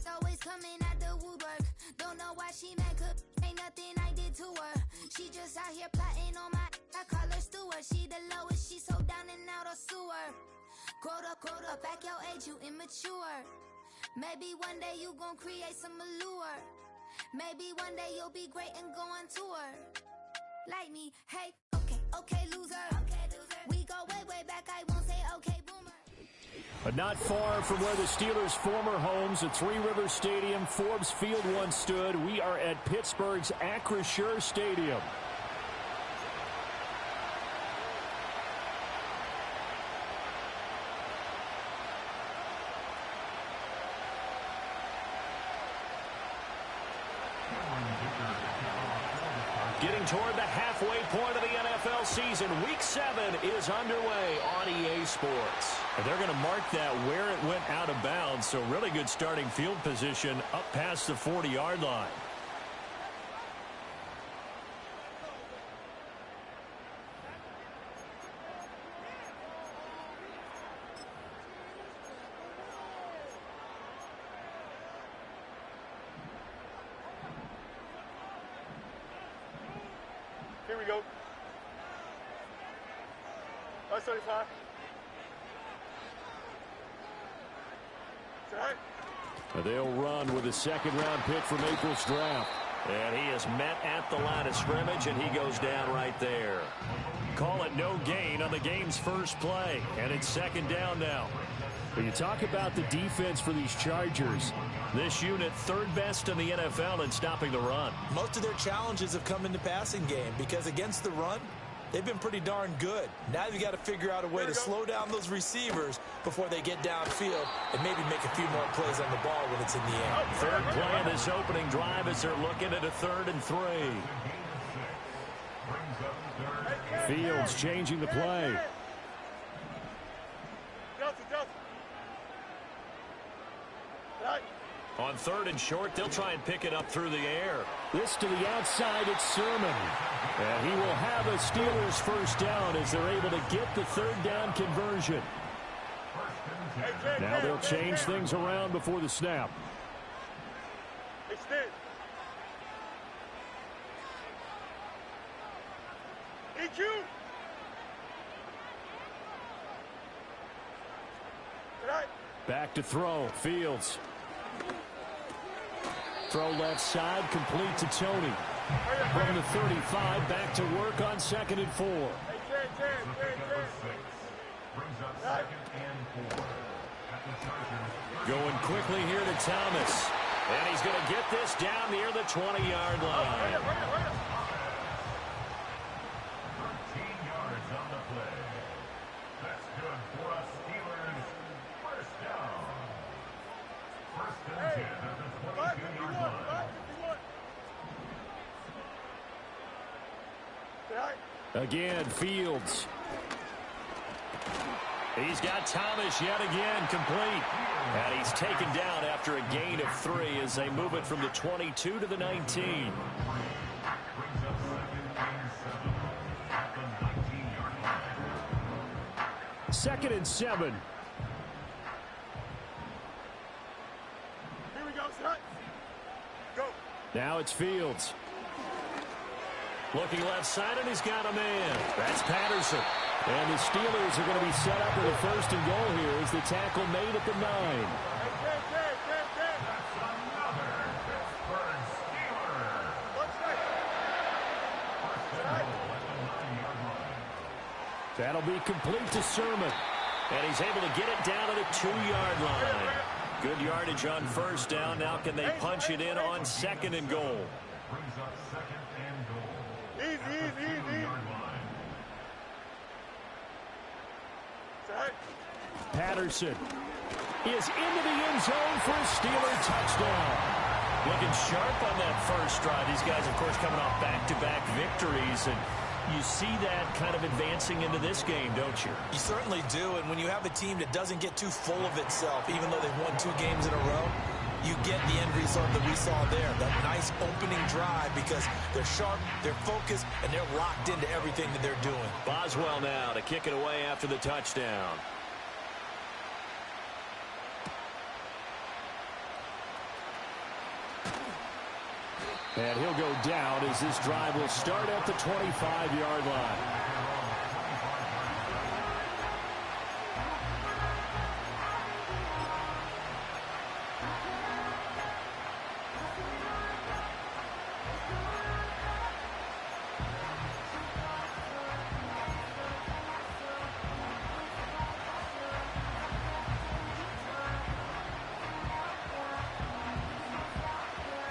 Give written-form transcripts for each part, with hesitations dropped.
always coming out the woodwork. Don't know why she mad, cause ain't nothing I did to her. She just out here plotting on my, I call her steward. She the lowest, she so down and out of sewer. Growed up, back your age, you immature. Maybe one day you gon' create some allure. Maybe one day you'll be great and go on tour. Like me, hey, okay, loser. We go way back, I won't say okay, boomer. But not far from where the Steelers' former homes at Three Rivers Stadium, Forbes Field once stood, we are at Pittsburgh's Acrisure Stadium. Getting toward the halfway point of the NFL season. Week 7 is underway on EA Sports. And they're going to mark that where it went out of bounds. So really good starting field position up past the 40-yard line. Here we go. That's 35. They'll run with a second-round pick from April's draft. And he is met at the line of scrimmage, and he goes down right there. Call it no gain on the game's first play, and it's second down now. When you talk about the defense for these Chargers, this unit third best in the NFL in stopping the run. Most of their challenges have come in the passing game because against the run, they've been pretty darn good. Now you've got to figure out a way to slow down those receivers before they get downfield and maybe make a few more plays on the ball when it's in the air. Third play of this opening drive as they're looking at a 3rd and 3. Fields changing the play. On 3rd and short, they'll try and pick it up through the air. This to the outside, it's Sermon. And he will have a Steelers first down as they're able to get the 3rd down conversion. Now they'll change things around before the snap. Extend. EQ. Back to throw. Fields. Throw left side, complete to Tony. From the 35, back to work on 2nd and 4. Going quickly here to Thomas. And he's going to get this down near the 20-yard line. 13 yards on the play. That's good for a Steelers first down. 1st and 10 at the 22-yard line. Again, Fields. He's got Thomas yet again, complete. And he's taken down after a gain of 3 as they move it from the 22 to the 19. 2nd and 7. Here we go, son. Go. Now it's Fields. Looking left side, and he's got a man. That's Patterson. And the Steelers are going to be set up with a 1st and goal here as the tackle made at the 9. That's another Pittsburgh Steeler. That'll be complete to Sermon. And he's able to get it down to the 2-yard line. Good yardage on 1st down. Now can they punch it in on 2nd and goal? Brings up 2nd and goal. Easy. Patterson is into the end zone for a Steeler touchdown. Looking sharp on that first drive. These guys, of course, coming off back-to-back victories, and you see that kind of advancing into this game, don't you? You certainly do, and when you have a team that doesn't get too full of itself, even though they've won 2 games in a row, you get the end result that we saw there, that nice opening drive, because they're sharp, they're focused, and they're locked into everything that they're doing. Boswell now to kick it away after the touchdown. And he'll go down as this drive will start at the 25-yard line.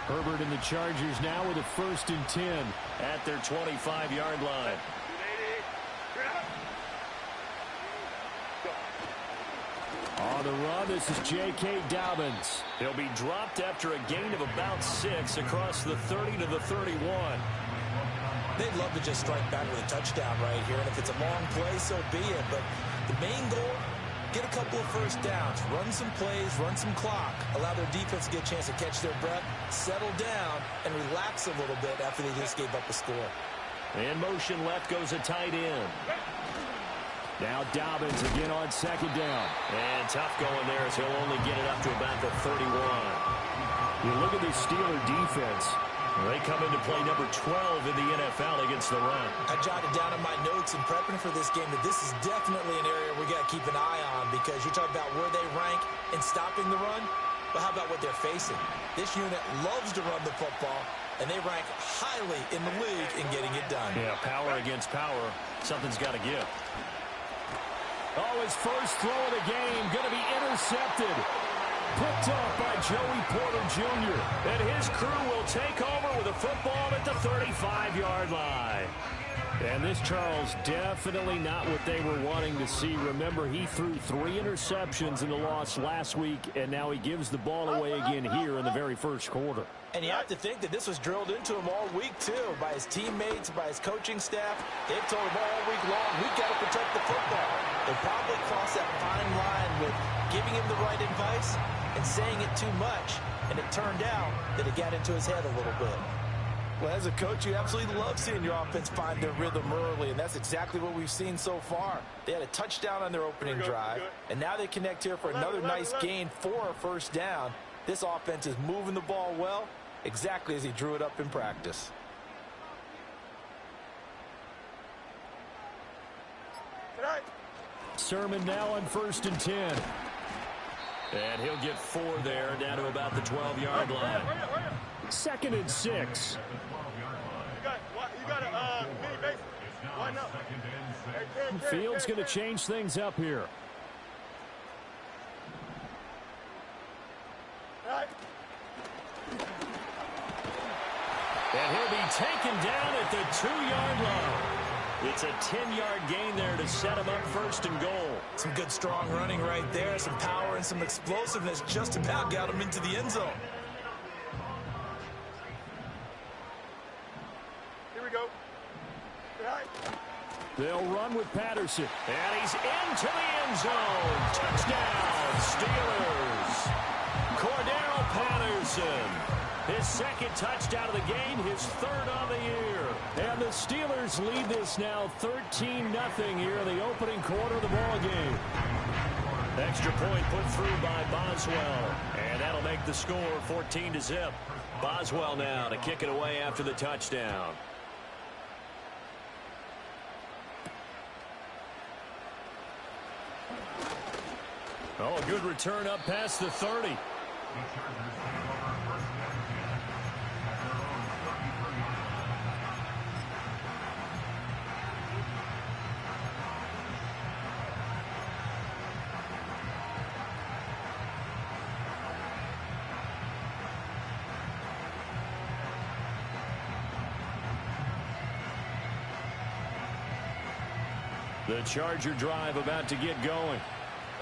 Herbert and the Chargers now with a 1st and 10 at their 25-yard line. On the run, this is J.K. Dobbins. He'll be dropped after a gain of about 6 across the 30 to the 31. They'd love to just strike back with a touchdown right here, and if it's a long play, so be it. But the main goal, get a couple of first downs, run some plays, run some clock, allow their defense to get a chance to catch their breath, settle down, and relax a little bit after they just gave up a score. In motion left goes a tight end. Now Dobbins again on 2nd down. And tough going there as he'll only get it up to about the 31. You look at this Steeler defense. They come into play number 12 in the NFL against the run. I jotted down in my notes in prepping for this game that this is definitely an area we got to keep an eye on, because you're talking about where they rank in stopping the run. But how about what they're facing? This unit loves to run the football, and they rank highly in the league in getting it done. Yeah, power against power. Something's got to give. Oh, his first throw of the game going to be intercepted. Picked up by Joey Porter Jr. And his crew will take over with a football at the 35-yard line. And this, Charles, definitely not what they were wanting to see. Remember, he threw 3 interceptions in the loss last week, and now he gives the ball away again here in the very first quarter. And you have to think that this was drilled into him all week, too, by his teammates, by his coaching staff. They've told him all week long, we've got to protect the football. They probably crossed that fine line with giving him the right advice and saying it too much, and it turned out that it got into his head a little bit. Well, as a coach, you absolutely love seeing your offense find their rhythm early, and that's exactly what we've seen so far. They had a touchdown on their opening drive, and now they connect here for another nice gain for a first down. This offense is moving the ball well, exactly as he drew it up in practice. Sermon now on 1st and 10. And he'll get 4 there, down to about the 12-yard line. 2nd and 6. You got a mini base. Why not? Field's going to change things up here. And he'll be taken down at the 2-yard line. It's a 10-yard gain there to set him up 1st and goal. Some good strong running right there, some power and some explosiveness, just about got him into the end zone. Here we go. They'll run with Patterson. And he's into the end zone. Touchdown, Steelers. Cordero Patterson. His 2nd touchdown of the game, his 3rd on the year. And the Steelers lead this now 13-0 here in the opening quarter of the ball game. Extra point put through by Boswell. And that'll make the score 14-0. Boswell now to kick it away after the touchdown. Oh, a good return up past the 30. The Charger drive about to get going.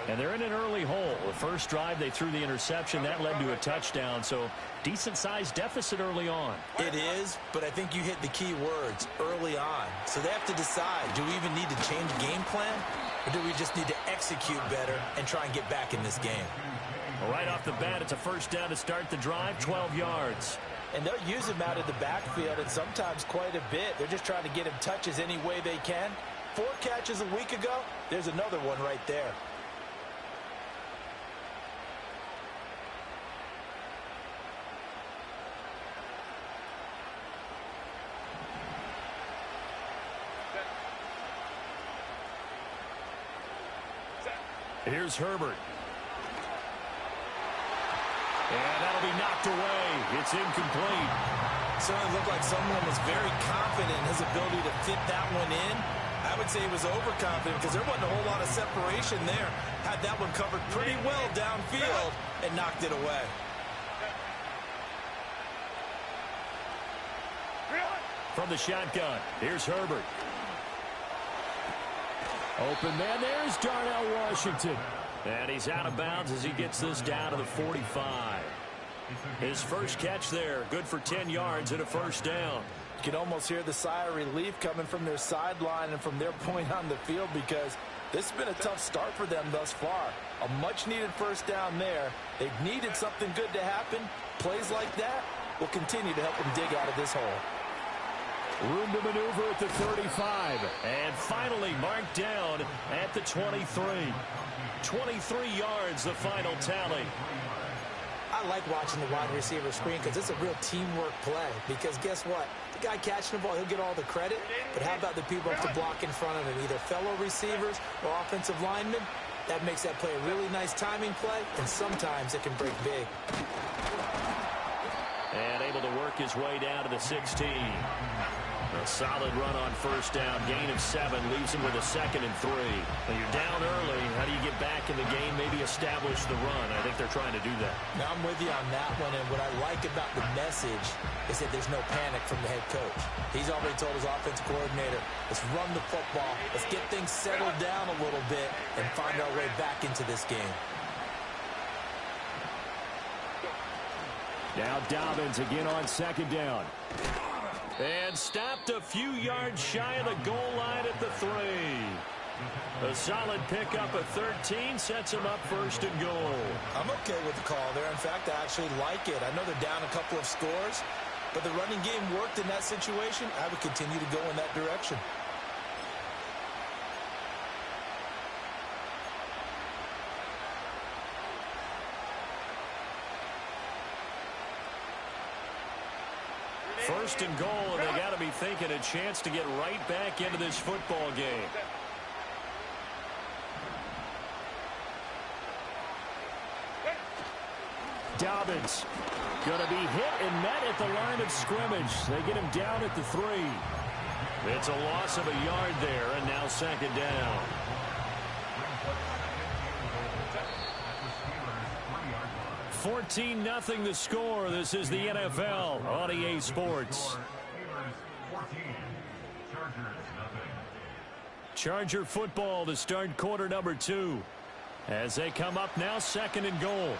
And they're in an early hole. The first drive, they threw the interception. That led to a touchdown. So decent-sized deficit early on. It is, but I think you hit the key words, early on. So they have to decide, do we even need to change game plan? Or do we just need to execute better and try and get back in this game? Well, right off the bat, it's a first down to start the drive, 12 yards. And they'll use him out of the backfield, and sometimes quite a bit. They're just trying to get him touches any way they can. 4 catches a week ago, there's another one right there. Here's Herbert. And that'll be knocked away. It's incomplete. Certainly looked like someone was very confident in his ability to fit that one in. I would say he was overconfident because there wasn't a whole lot of separation there. Had that one covered pretty well downfield and knocked it away. From the shotgun, here's Herbert. Open man, there's Darnell Washington. And he's out of bounds as he gets this down to the 45. His first catch there, good for 10 yards and a first down. You can almost hear the sigh of relief coming from their sideline and from their point on the field because this has been a tough start for them thus far. A much-needed first down there. They've needed something good to happen. Plays like that will continue to help them dig out of this hole. Room to maneuver at the 35. And finally marked down at the 23. 23 yards, the final tally. I like watching the wide receiver screen because it's a real teamwork play. Because guess what? The guy catching the ball, he'll get all the credit. But how about the people up to block in front of him? Either fellow receivers or offensive linemen. That makes that play a really nice timing play. And sometimes it can break big. And able to work his way down to the 16. A solid run on first down. Gain of 7 leaves him with a 2nd and 3. When you're down early, how do you get back in the game, maybe establish the run? I think they're trying to do that. Now I'm with you on that one, and what I like about the message is that there's no panic from the head coach. He's already told his offensive coordinator, let's run the football, let's get things settled down a little bit and find our way back into this game. Now Dobbins again on 2nd down. And stopped a few yards shy of the goal line at the 3. A solid pickup of 13 sets him up 1st and goal. I'm okay with the call there. In fact, I actually like it. I know they're down a couple of scores, but the running game worked in that situation. I would continue to go in that direction. First and goal, and they got to be thinking a chance to get right back into this football game. Dobbins going to be hit and met at the line of scrimmage. They get him down at the 3. It's a loss of a yard there, and now 2nd down. 14-0 the score. This is the NFL on EA Sports. Charger football to start quarter number 2. As they come up now, 2nd and goal.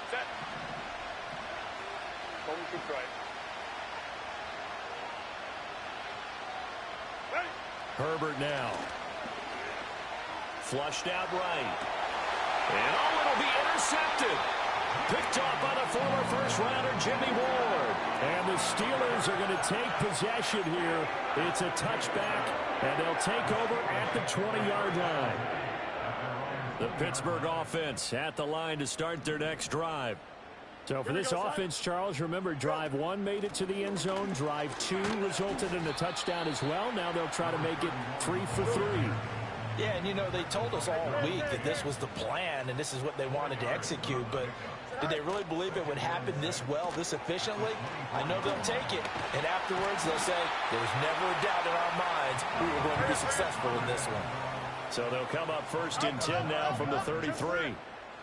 Set. Home to right. Herbert now. Flushed out right. And it'll be intercepted. Picked off by the former first-rounder Jimmy Ward. And the Steelers are going to take possession here. It's a touchback, and they'll take over at the 20-yard line. The Pittsburgh offense at the line to start their next drive. So for this offense, Charles, remember, drive 1 made it to the end zone. Drive 2 resulted in a touchdown as well. Now they'll try to make it 3 for 3. Yeah, and you know, they told us all week that this was the plan and this is what they wanted to execute, but did they really believe it would happen this well, this efficiently? I know they'll take it, and afterwards they'll say, there was never a doubt in our minds we were going to be successful in this one. So they'll come up 1st and 10 now from the 33.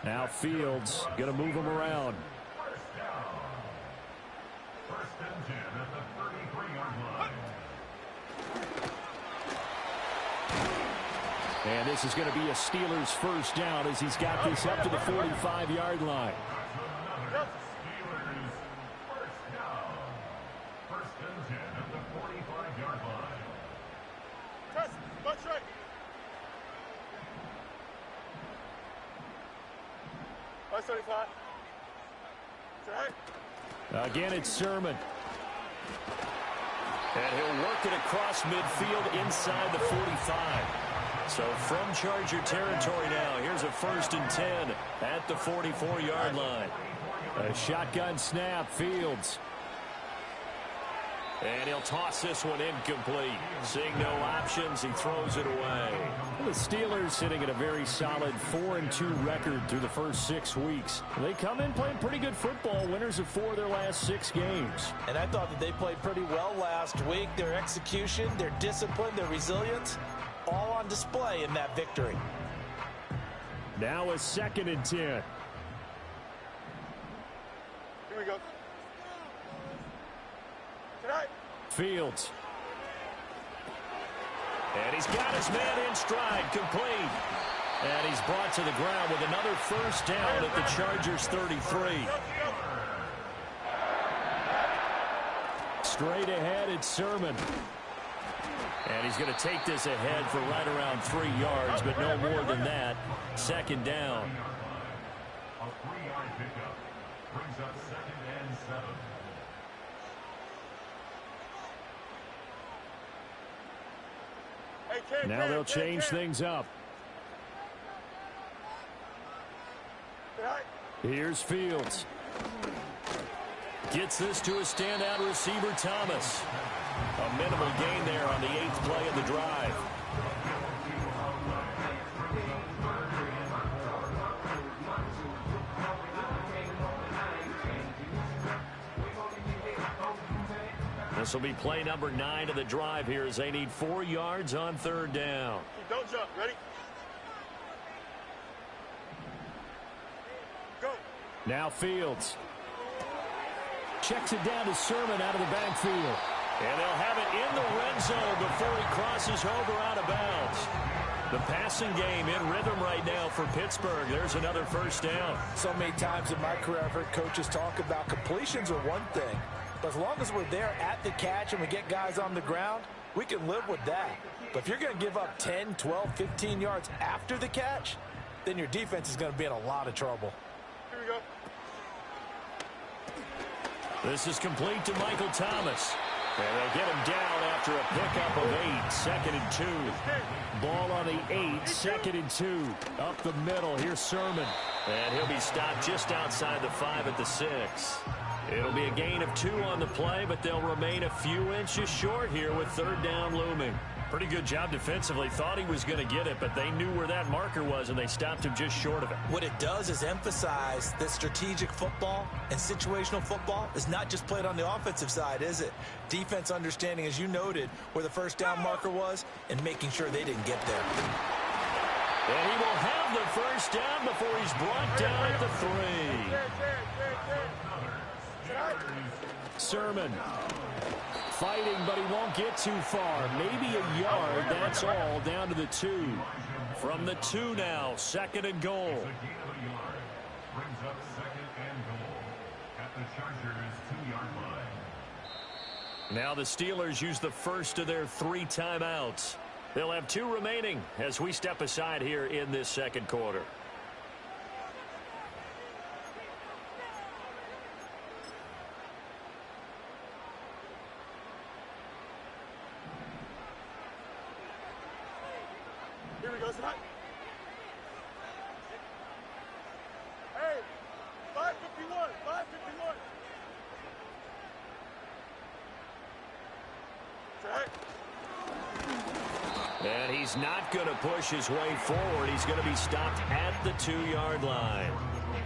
Now Fields going to move them around. And this is going to be a Steelers first down as he's got this up to the 45-yard line. Again, it's Sermon. And he'll work it across midfield inside the 45. So from Charger territory now, here's a 1st and 10 at the 44-yard line. A shotgun snap, Fields. And he'll toss this one incomplete. Seeing no options, he throws it away. The Steelers sitting at a very solid 4-2 record through the first 6 weeks. They come in playing pretty good football, winners of 4 of their last 6 games. And I thought that they played pretty well last week. Their execution, their discipline, their resilience, all on display in that victory. Now a 2nd and 10. Here we go. Tonight. Fields. And he's got his man in stride, complete. And he's brought to the ground with another first down at the Chargers 33. Straight ahead, it's Sermon. And he's going to take this ahead for right around 3 yards, but no more than that. 2nd down. A 3-yard pickup brings up 2nd and 7. Now they'll change things up. Here's Fields. Gets this to a standout receiver, Thomas. A minimal gain there on the 8th play of the drive. This will be play number 9 of the drive here as they need 4 yards on 3rd down. Don't jump. Ready? Go. Now Fields. Checks it down to Sermon out of the backfield. And they'll have it in the red zone before he crosses over out of bounds. The passing game in rhythm right now for Pittsburgh. There's another first down. So many times in my career I've heard coaches talk about completions are one thing. But as long as we're there at the catch and we get guys on the ground, we can live with that. But if you're going to give up 10, 12, 15 yards after the catch, then your defense is going to be in a lot of trouble. Here we go. This is complete to Michael Thomas. And they'll get him down after a pickup of 8. 2nd and 2. Ball on the 8. 2nd and 2. Up the middle. Here's Sermon. And he'll be stopped just outside the 5 at the 6. It'll be a gain of 2 on the play, but they'll remain a few inches short here with 3rd down looming. Pretty good job defensively. Thought he was going to get it, but they knew where that marker was, and they stopped him just short of it. What it does is emphasize that strategic football and situational football is not just played on the offensive side, is it? Defense understanding, as you noted, where the first down marker was and making sure they didn't get there. And he will have the first down before he's brought down at the 3. Sermon fighting, but he won't get too far. Maybe a yard, that's all, down to the 2. From the 2 now, 2nd and goal. Brings up 2nd and goal at the Chargers 2-yard line. Now the Steelers use the first of their 3 timeouts. They'll have 2 remaining as we step aside here in this 2nd quarter. Here we go, tonight. Hey, 551, 551. Tonight. And he's not going to push his way forward. He's going to be stopped at the 2-yard line.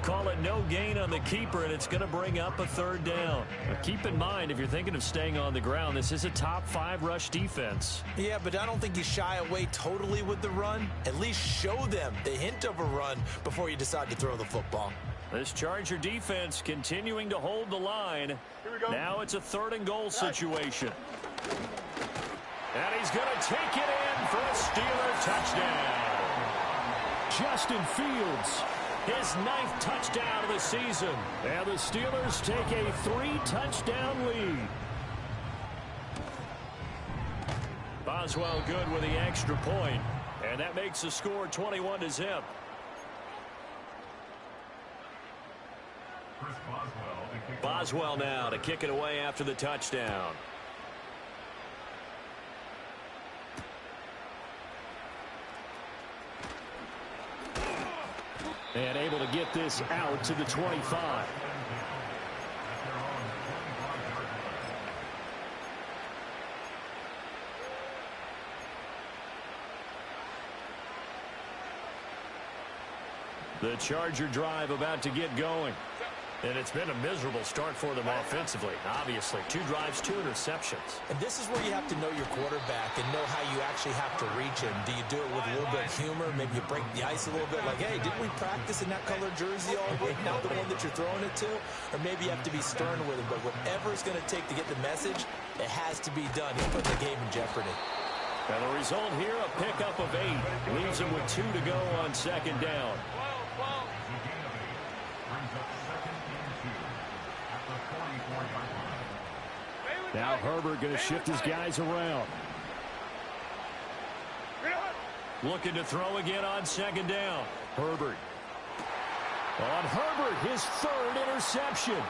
Call it no gain on the keeper, and it's going to bring up a 3rd down. Now keep in mind, if you're thinking of staying on the ground, this is a top 5 rush defense. Yeah, but I don't think you shy away totally with the run. At least show them the hint of a run before you decide to throw the football. This Charger defense continuing to hold the line. Here we go. Now it's a 3rd and goal situation. And he's going to take it in for a Steeler touchdown. Justin Fields, His 9th touchdown of the season. and the Steelers take a 3-touchdown lead. Boswell good with the extra point, and that makes the score 21-0. Boswell now to kick it away after the touchdown. And able to get this out to the 25. The Charger drive about to get going. And it's been a miserable start for them offensively. Obviously, 2 drives, 2 interceptions. And this is where you have to know your quarterback and know how you actually have to reach him. Do you do it with a little bit of humor? Maybe you break the ice a little bit, like, hey, didn't we practice in that colored jersey all week, not the one that you're throwing it to? Or maybe you have to be stern with him. But whatever it's going to take to get the message, it has to be done. He's putting the game in jeopardy. And the result here, a pickup of 8. Leaves him with 2 to go on second down. Now Herbert going to shift his guys around. Looking to throw again on second down. Herbert. On Herbert, his 3rd interception.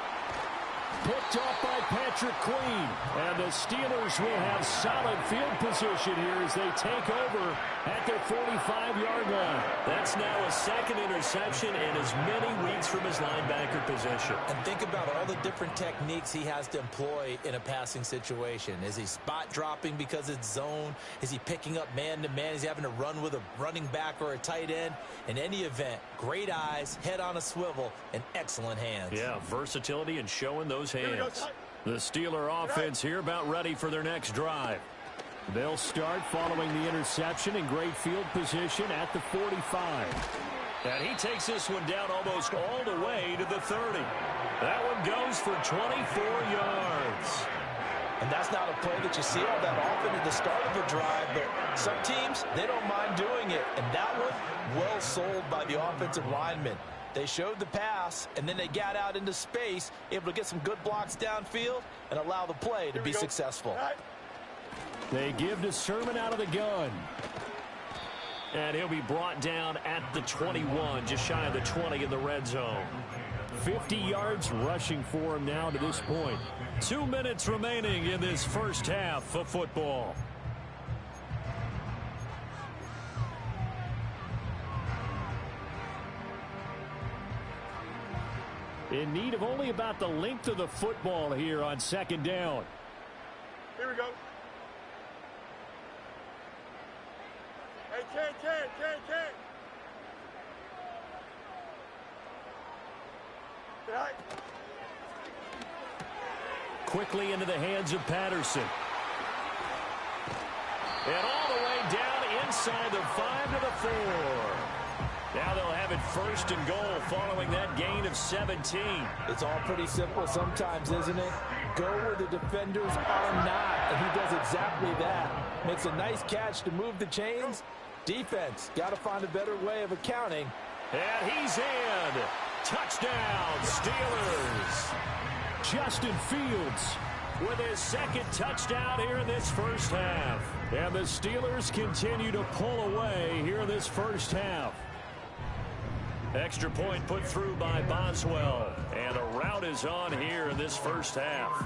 Picked off by Patrick Queen. And the Steelers will have solid field position here as they take over at their 45-yard line. That's now a 2nd interception in as many weeks from his linebacker position. And think about all the different techniques he has to employ in a passing situation. Is he spot dropping because it's zone? Is he picking up man-to-man? Is he having to run with a running back or a tight end? In any event, great eyes, head on a swivel, and excellent hands. Yeah, versatility and showing those hands. The Steeler offense here about ready for their next drive. They'll start following the interception in great field position at the 45. And he takes this one down almost all the way to the 30. That one goes for 24 yards. And that's not a play that you see all that often at the start of a drive, but some teams, they don't mind doing it. And that one, well sold by the offensive lineman. They showed the pass, and then they got out into space, able to get some good blocks downfield and allow the play to be successful. They give to Sermon out of the gun. And he'll be brought down at the 21, just shy of the 20 in the red zone. 50 yards rushing for him now to this point. 2 minutes remaining in this first half of football. In need of only about the length of the football here on second down. Here we go. Hey, Ken. Right. Quickly into the hands of Patterson. And all the way down inside the 5 to the 4. Now they'll have it 1st and goal following that gain of 17. It's all pretty simple sometimes, isn't it? Go where the defenders are not, and he does exactly that. Makes a nice catch to move the chains. Defense, got to find a better way of accounting. And he's in. Touchdown, Steelers. Justin Fields with his 2nd touchdown here in this first half. And the Steelers continue to pull away here in this first half. Extra point put through by Boswell. And a rout is on here in this first half.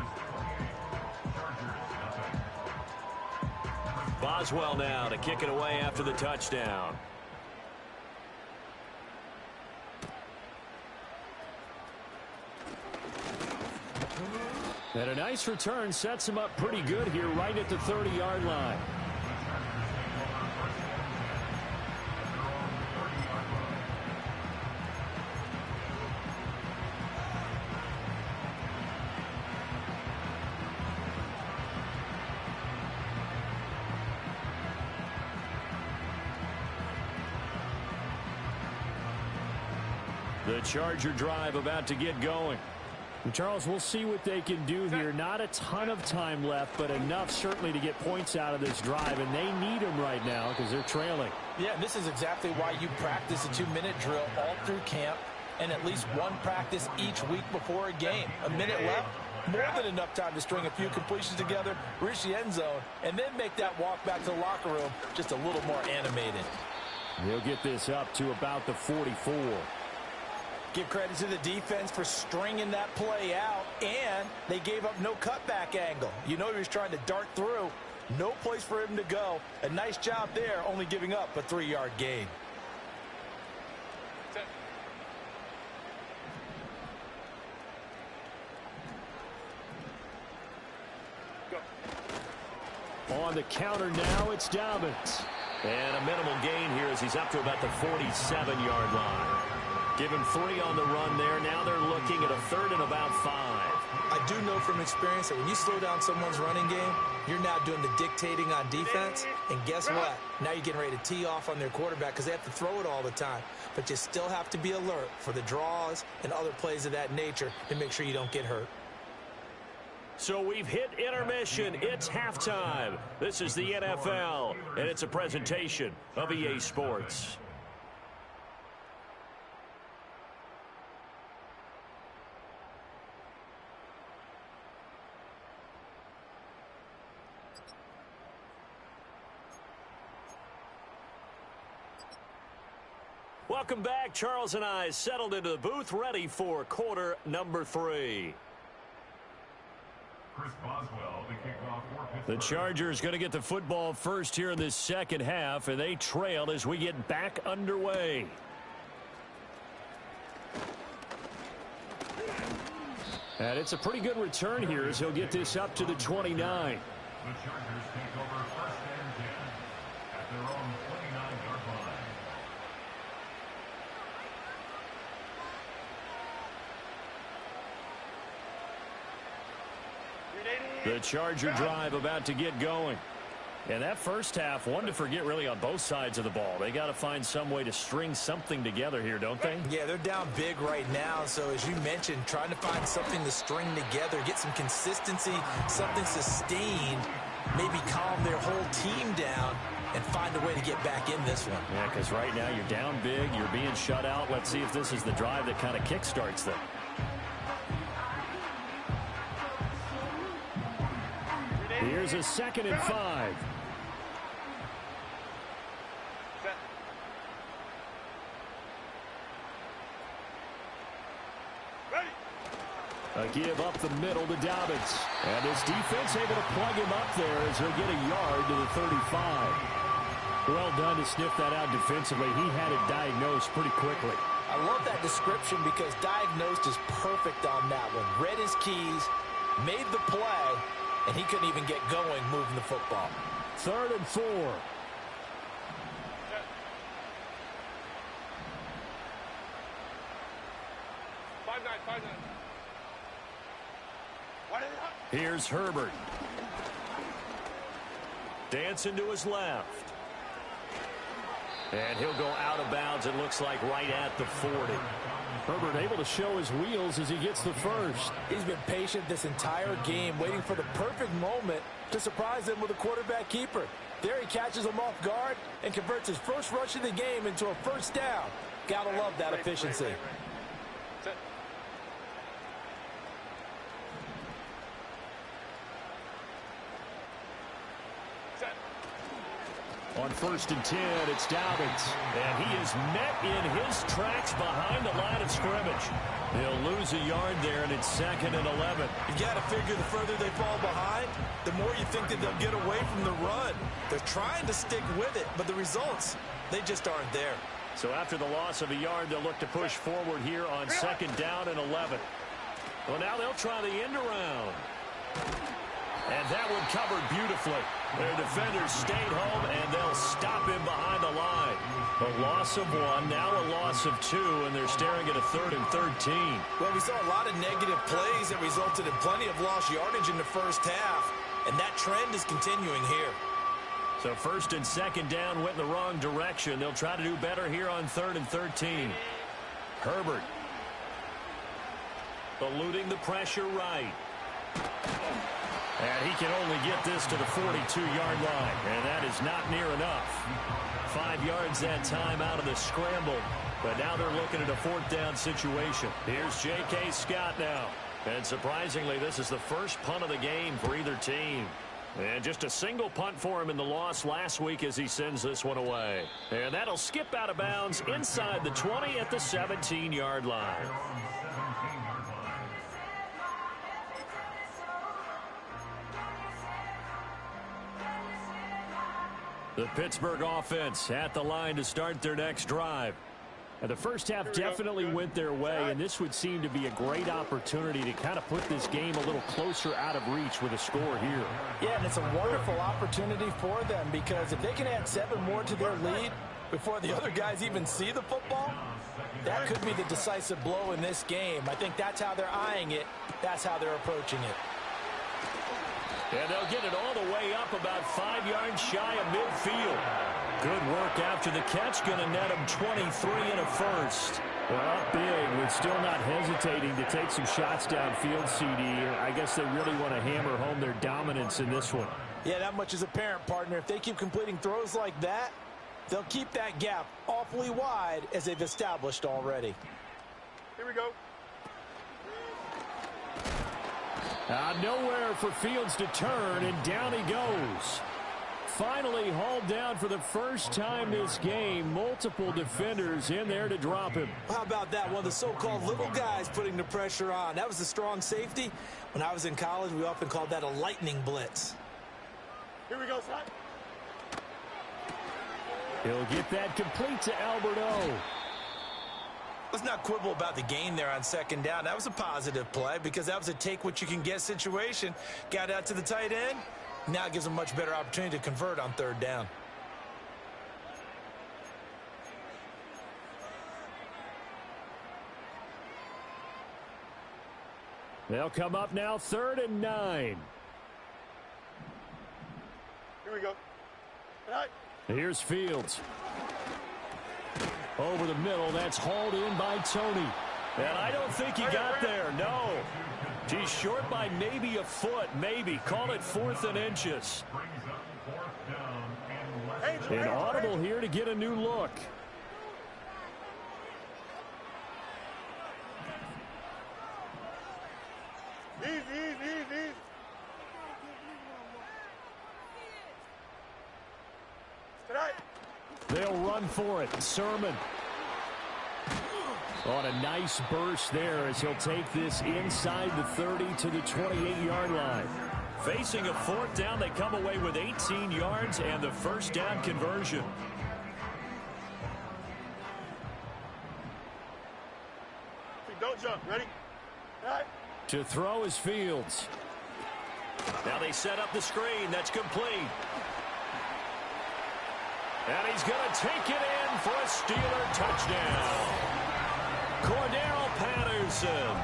Boswell now to kick it away after the touchdown. And a nice return sets him up pretty good here right at the 30-yard line. The Charger drive about to get going. Charles, we'll see what they can do here. Not a ton of time left, but enough certainly to get points out of this drive, and they need them right now because they're trailing. Yeah, this is exactly why you practice a 2-minute drill all through camp and at least one practice each week before a game. A minute left, more than enough time to string a few completions together, reach the end zone, and then make that walk back to the locker room just a little more animated. They'll get this up to about the 44. Give credit to the defense for stringing that play out, and they gave up no cutback angle. You know he was trying to dart through. No place for him to go. A nice job there, only giving up a 3-yard gain. On the counter now, it's Dobbins. And a minimal gain here as he's up to about the 47-yard line. Give him 3 on the run there. Now they're looking at a 3rd and about 5. I do know from experience that when you slow down someone's running game, you're now doing the dictating on defense. And guess what? Now you're getting ready to tee off on their quarterback because they have to throw it all the time. But you still have to be alert for the draws and other plays of that nature to make sure you don't get hurt. So we've hit intermission. It's halftime. This is the NFL, and it's a presentation of EA Sports. Welcome back. Charles and I settled into the booth, ready for quarter number 3. Chris Boswell, the kickoff for Pittsburgh. The Chargers going to get the football first here in this second half, and they trail as we get back underway. And it's a pretty good return here as he'll get this up to the 29. The Chargers take over 1st and 10 at their own 29-yard line. The Charger drive about to get going. And that first half, one to forget really on both sides of the ball. They got to find some way to string something together here, don't they? Yeah, they're down big right now. So as you mentioned, trying to find something to string together, get some consistency, something sustained, maybe calm their whole team down and find a way to get back in this one. Yeah, because right now you're down big, you're being shut out. Let's see if this is the drive that kind of kickstarts them. Here's a 2nd and 5. A give up the middle to Dobbins. And this defense able to plug him up there as he'll get a yard to the 35. Well done to sniff that out defensively. He had it diagnosed pretty quickly. I love that description because diagnosed is perfect on that one. Read his keys, made the play, and he couldn't even get going moving the football. 3rd and 4. Here's Herbert. Dancing to his left. And he'll go out of bounds, it looks like, right at the 40. Herbert able to show his wheels as he gets the first. He's been patient this entire game, waiting for the perfect moment to surprise him with a quarterback keeper. There he catches him off guard and converts his first rush of the game into a first down. Gotta love that efficiency. On 1st and 10, it's Dobbins. And he is met in his tracks behind the line of scrimmage. He'll lose a yard there, and it's 2nd and 11. You got to figure the further they fall behind, the more you think that they'll get away from the run. They're trying to stick with it, but the results, they just aren't there. So after the loss of a yard, they'll look to push forward here on 2nd down and 11. Well, now they'll try the end around. And that one covered beautifully. Their defenders stayed home, and they'll stop him behind the line. A loss of 1, now a loss of 2, and they're staring at a 3rd and 13. Well, we saw a lot of negative plays that resulted in plenty of lost yardage in the first half, and that trend is continuing here. So 1st and 2nd down went in the wrong direction. They'll try to do better here on 3rd and 13. Herbert eluding the pressure right. And he can only get this to the 42-yard line, and that is not near enough. 5 yards that time out of the scramble, but now they're looking at a 4th down situation. Here's J.K. Scott now, and surprisingly, this is the first punt of the game for either team. And just a single punt for him in the loss last week as he sends this one away. And that'll skip out of bounds inside the 20 at the 17-yard line. The Pittsburgh offense at the line to start their next drive. And the first half definitely went their way, and this would seem to be a great opportunity to kind of put this game a little closer out of reach with a score here. Yeah, and it's a wonderful opportunity for them because if they can add 7 more to their lead before the other guys even see the football, That could be the decisive blow in this game. I think that's how they're eyeing it. That's how they're approaching it. And they'll get it all the way up about 5 yards shy of midfield. Good work after the catch. Going to net them 23 and a first. Well, up big with still not hesitating to take some shots downfield, CD. I guess they really want to hammer home their dominance in this one. Yeah, that much is apparent, partner. If they keep completing throws like that, they'll keep that gap awfully wide as they've established already. Here we go. Nowhere for Fields to turn, and down he goes. Finally hauled down for the first time this game. Multiple defenders in there to drop him. How about that? One of the so-called little guys putting the pressure on. That was a strong safety. When I was in college, we often called that a lightning blitz. Here we go, son. He'll get that complete to Alberto. Let's not quibble about the gain there on second down. That was a positive play because that was a take-what-you-can-get situation. Got out to the tight end. Now it gives them a much better opportunity to convert on third down. They'll come up now 3rd and 9. Here we go. Right. Here's Fields. Over the middle, that's hauled in by Tony. And I don't think he got there, no. He's short by maybe a foot, maybe. Call it 4th and inches. An audible here to get a new look. Easy. Tonight. They'll run for it. Sermon. On a nice burst there as he'll take this inside the 30 to the 28-yard line. Facing a 4th down, they come away with 18 yards and the first down conversion. Don't jump. Ready? Right. To throw is Fields. Now they set up the screen. That's complete. And he's going to take it in for a Steeler touchdown. Cordero Patterson,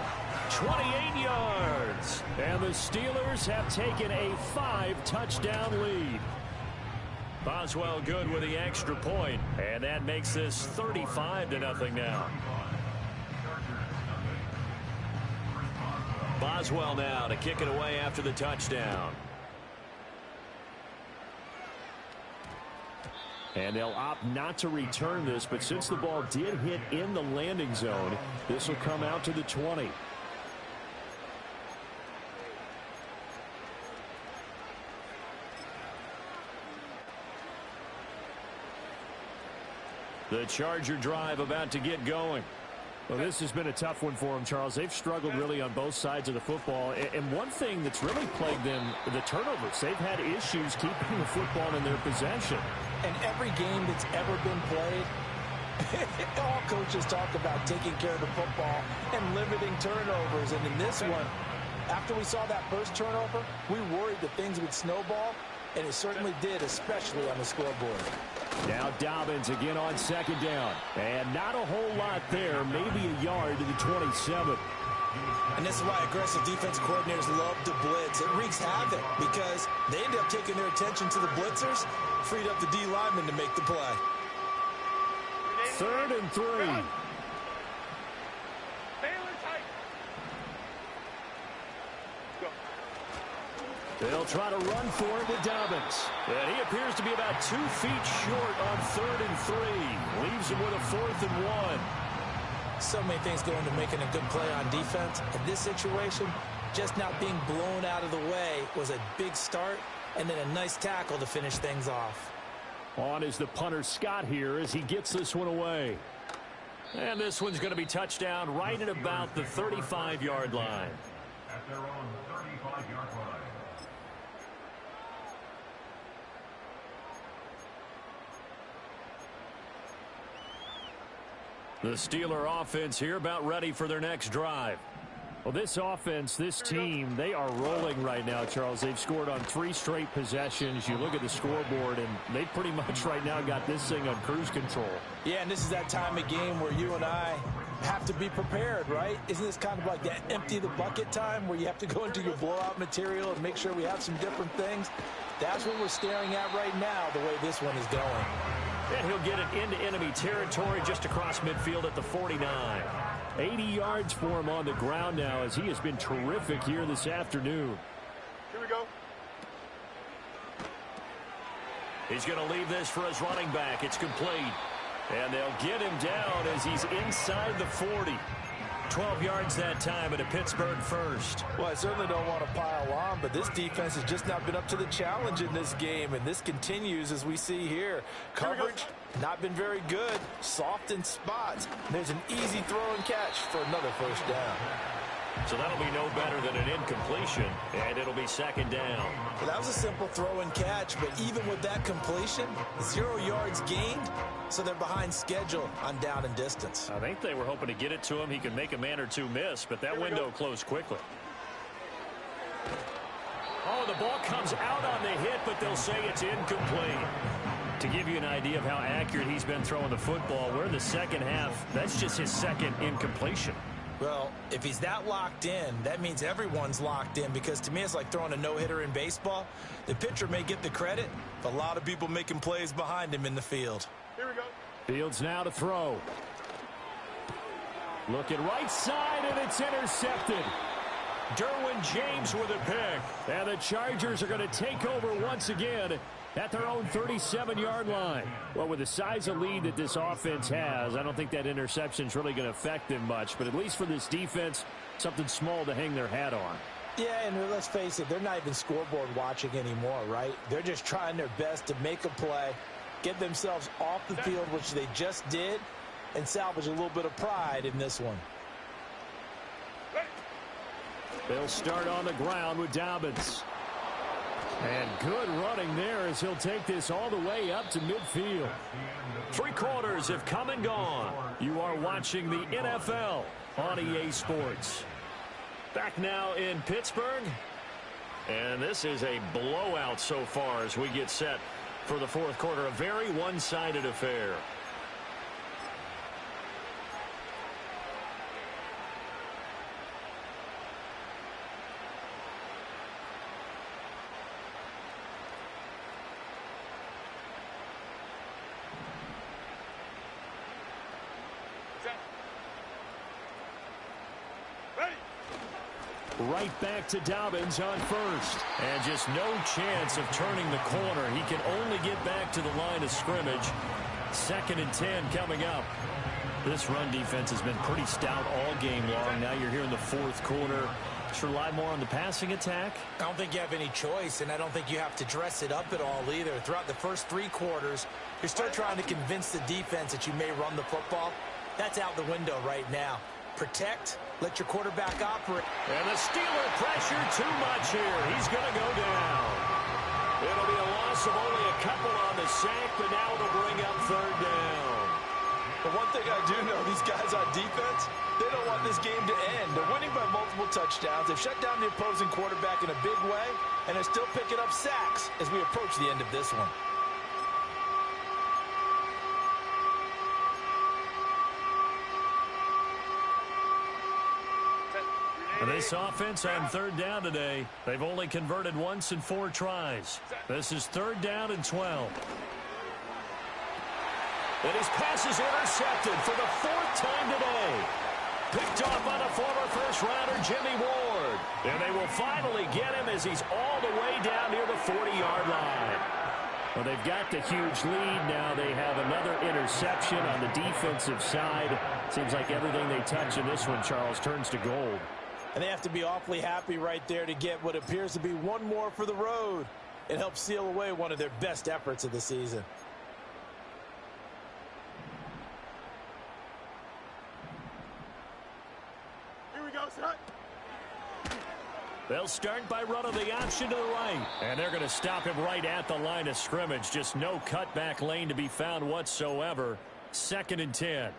28 yards. And the Steelers have taken a 5-touchdown lead. Boswell good with the extra point. And that makes this 35-0 now. Boswell now to kick it away after the touchdown. And they'll opt not to return this, but since the ball did hit in the landing zone, this will come out to the 20. The Charger drive about to get going. Well, this has been a tough one for them, Charles. They've struggled really on both sides of the football. And one thing that's really plagued them, the turnovers. They've had issues keeping the football in their possession. And every game that's ever been played, all coaches talk about taking care of the football and limiting turnovers. And in this one, after we saw that first turnover, we worried that things would snowball, and it certainly did, especially on the scoreboard. Now Dobbins again on second down. And not a whole lot there, maybe a yard to the 27. And this is why aggressive defense coordinators love to blitz. It wreaks havoc because they end up taking their attention to the blitzers, freed up the D lineman to make the play. 3rd and 3. They'll try to run for it with Dobbins. And he appears to be about 2 feet short on 3rd and 3. Leaves him with a 4th and 1. So many things go into making a good play on defense. In this situation, just not being blown out of the way was a big start, and then a nice tackle to finish things off. On is the punter Scott here as he gets this one away. And this one's going to be touchdown right at about the 35-yard line. At their own 35-yard line. The Steeler offense here about ready for their next drive. Well, this offense, this team, they are rolling right now, Charles. They've scored on 3 straight possessions. You look at the scoreboard, and they pretty much right now got this thing on cruise control. Yeah, and this is that time of game where you and I have to be prepared, right? Isn't this kind of like that empty the bucket time where you have to go into your blowout material and make sure we have some different things? That's what we're staring at right now, the way this one is going. And he'll get it into enemy territory just across midfield at the 49. 80 yards for him on the ground now as he has been terrific here this afternoon. Here we go. He's going to leave this for his running back. It's complete. And they'll get him down as he's inside the 40. 12 yards that time and a Pittsburgh first. Well, I certainly don't want to pile on, but this defense has just not been up to the challenge in this game, and this continues as we see here. Coverage, not been very good, soft in spots. There's an easy throw and catch for another first down. So that'll be no better than an incompletion, and it'll be second down. Well, that was a simple throw and catch, but even with that completion, 0 yards gained, so they're behind schedule on down and distance. I think they were hoping to get it to him. He could make a man or two miss, but that window closed quickly. Oh, the ball comes out on the hit, but they'll say it's incomplete. To give you an idea of how accurate he's been throwing the football, we're in the second half. That's just his second incompletion. Well, if he's that locked in, that means everyone's locked in, because to me it's like throwing a no-hitter in baseball. The pitcher may get the credit, but a lot of people making plays behind him in the field. Here we go. Fields now to throw. Looking right side, and it's intercepted. Derwin James with a pick. And the Chargers are going to take over once again at their own 37-yard line. Well, with the size of lead that this offense has, I don't think that interception is really going to affect them much. But at least for this defense, something small to hang their hat on. Yeah, and let's face it, they're not even scoreboard watching anymore, right? They're just trying their best to make a play, get themselves off the field, which they just did, and salvage a little bit of pride in this one. They'll start on the ground with Dobbins. And good running there as he'll take this all the way up to midfield. 3 quarters have come and gone. You are watching the NFL on EA Sports. Back now in Pittsburgh. And this is a blowout so far as we get set for the fourth quarter. A very one-sided affair. Right back to Dobbins on first. And just no chance of turning the corner. He can only get back to the line of scrimmage. 2nd and 10 coming up. This run defense has been pretty stout all game long. Now you're here in the fourth quarter. Should rely more on the passing attack? I don't think you have any choice, and I don't think you have to dress it up at all either. Throughout the first 3 quarters, you're still trying to convince the defense that you may run the football. That's out the window right now. Protect, let your quarterback operate. And the Steeler pressure too much here. He's going to go down. It'll be a loss of only a couple on the sack, but now it'll bring up 3rd down. But one thing I do know, these guys on defense, they don't want this game to end. They're winning by multiple touchdowns. They've shut down the opposing quarterback in a big way, and they're still picking up sacks as we approach the end of this one. And this offense on 3rd down today, they've only converted once in 4 tries. This is 3rd down and 12. And his pass is intercepted for the 4th time today. Picked off on a former first-rounder, Jimmy Ward. And they will finally get him as he's all the way down near the 40-yard line. Well, they've got the huge lead now. They have another interception on the defensive side. Seems like everything they touch in this one, Charles, turns to gold. And they have to be awfully happy right there to get what appears to be one more for the road. It helps seal away one of their best efforts of the season. Here we go, son. They'll start by running the option to the right. And they're going to stop him right at the line of scrimmage. Just no cutback lane to be found whatsoever. 2nd and 10.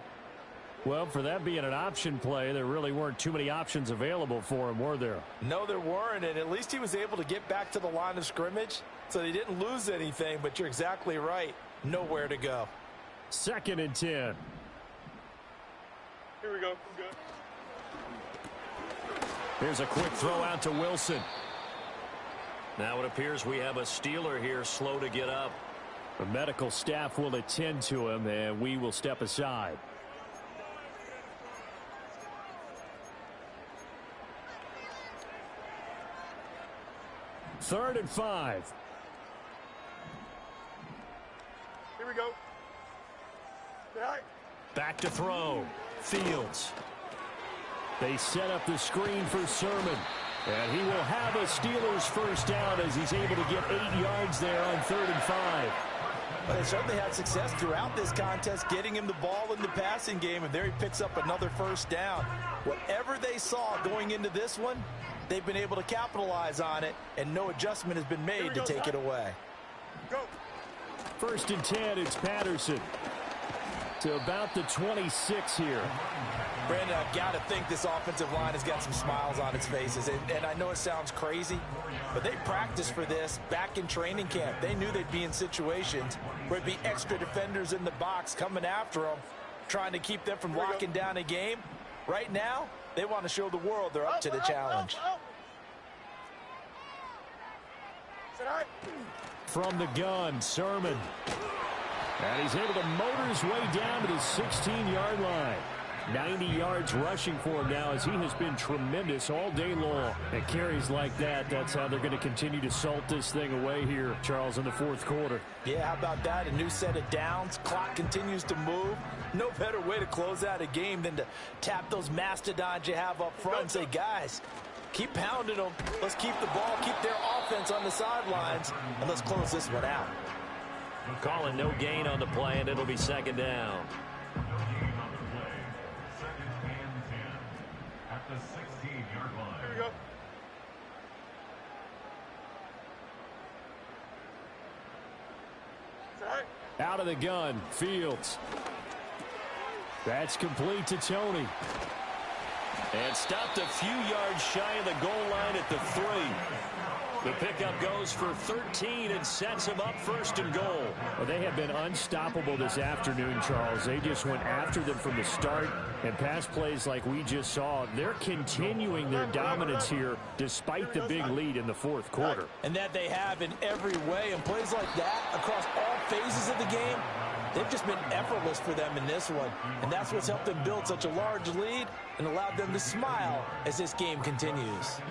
Well, for that being an option play, there really weren't too many options available for him, were there? No, there weren't, and at least he was able to get back to the line of scrimmage, so they didn't lose anything, but you're exactly right. Nowhere to go. 2nd and 10. Here we go. I'm good. Here's a quick throw out to Wilson. Now it appears we have a Steeler here slow to get up. The medical staff will attend to him, and we will step aside. Third and 5. Here we go. All right. Back to throw. Fields. They set up the screen for Sermon. And he will have a Steelers first down as he's able to get 8 yards there on 3rd and 5. But they certainly had success throughout this contest getting him the ball in the passing game, and there he picks up another first down. Whatever they saw going into this one, they've been able to capitalize on it, and no adjustment has been made to take it away. Go. 1st and 10, it's Patterson. To about the 26 here. Brandon, I've got to think this offensive line has got some smiles on its faces. And I know it sounds crazy, but they practiced for this back in training camp. They knew they'd be in situations where it'd be extra defenders in the box coming after them, trying to keep them from locking down a game. Right now, they want to show the world they're up to the challenge. From the gun, Sermon. And he's able to motor his way down to the 16-yard line. 90 yards rushing for him now as he has been tremendous all day long. And carries like that, that's how they're going to continue to salt this thing away here, Charles, in the 4th quarter. Yeah, how about that? A new set of downs. Clock continues to move. No better way to close out a game than to tap those mastodons you have up front and say, guys, keep pounding them. Let's keep the ball, keep their offense on the sidelines, and let's close this one out. Calling no gain on the play, and it'll be 2nd down. No gain on the play. 2nd and 10 at the 16-yard line. Here we go. All right. Out of the gun, Fields. That's complete to Tony. And stopped a few yards shy of the goal line at the 3. The pickup goes for 13 and sets him up 1st and goal. Well, they have been unstoppable this afternoon, Charles. They just went after them from the start, and pass plays like we just saw. They're continuing their dominance here despite the big lead in the 4th quarter. And that they have in every way, and plays like that across all phases of the game, they've just been effortless for them in this one. And that's what's helped them build such a large lead and allowed them to smile as this game continues.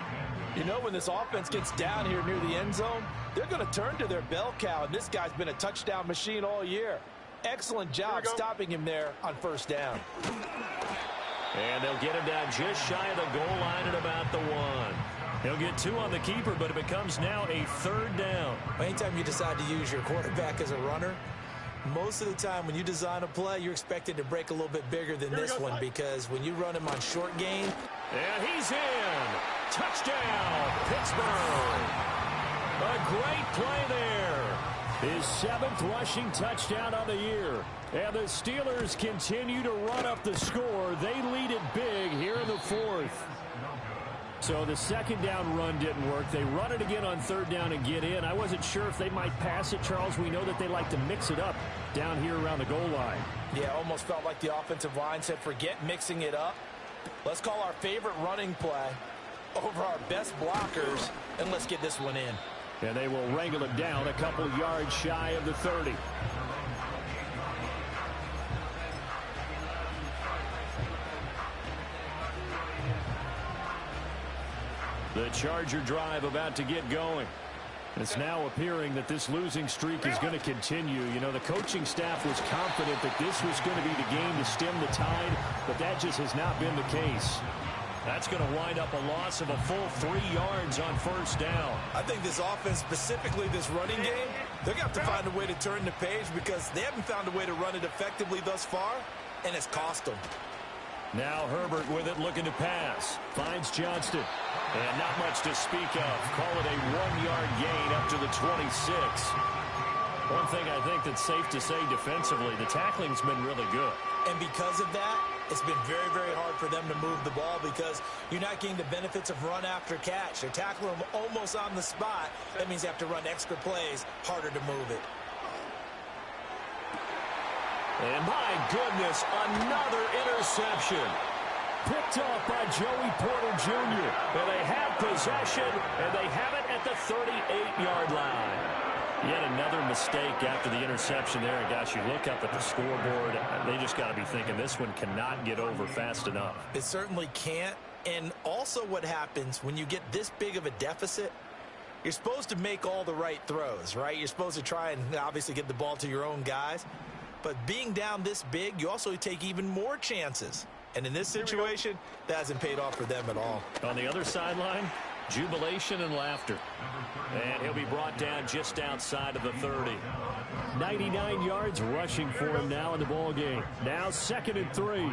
You know, when this offense gets down here near the end zone, they're going to turn to their bell cow, and this guy's been a touchdown machine all year. Excellent job stopping him there on 1st down. And they'll get him down just shy of the goal line at about the 1. He'll get 2 on the keeper, but it becomes now a 3rd down. Anytime you decide to use your quarterback as a runner, most of the time when you design a play, you're expected to break a little bit bigger than this one, because when you run him on short gain. And he's in. Touchdown, Pittsburgh. A great play there. His 7th rushing touchdown of the year. And the Steelers continue to run up the score. They lead it big here in the 4th. So the 2nd down run didn't work. They run it again on 3rd down and get in. I wasn't sure if they might pass it, Charles. We know that they like to mix it up down here around the goal line. Yeah, almost felt like the offensive line said, forget mixing it up. Let's call our favorite running play over our best blockers, and let's get this one in. And they will wrangle him down a couple yards shy of the 30. The Charger drive about to get going. It's now appearing that this losing streak is going to continue. You know, the coaching staff was confident that this was going to be the game to stem the tide, but that just has not been the case. That's going to wind up a loss of a full 3 yards on 1st down. I think this offense, specifically this running game, they're going to have to find a way to turn the page because they haven't found a way to run it effectively thus far, and it's cost them. Now Herbert with it, looking to pass. Finds Johnston. And not much to speak of. Call it a 1-yard gain up to the 26. One thing I think that's safe to say defensively, the tackling's been really good. And because of that, it's been very, very hard for them to move the ball because you're not getting the benefits of run after catch. They're tackling them almost on the spot. That means they have to run extra plays, harder to move it. And my goodness, another interception. Picked off by Joey Porter Jr. And they have possession, and they have it at the 38-yard line. Yet another mistake after the interception there. And gosh, you look up at the scoreboard, they just got to be thinking this one cannot get over fast enough. It certainly can't. And also what happens when you get this big of a deficit, you're supposed to make all the right throws, right? You're supposed to try and obviously get the ball to your own guys. But being down this big, you also take even more chances. And in this situation, that hasn't paid off for them at all. On the other sideline, jubilation and laughter. And he'll be brought down just outside of the 30. 99 yards rushing for him now in the ball game. Now 2nd and 3.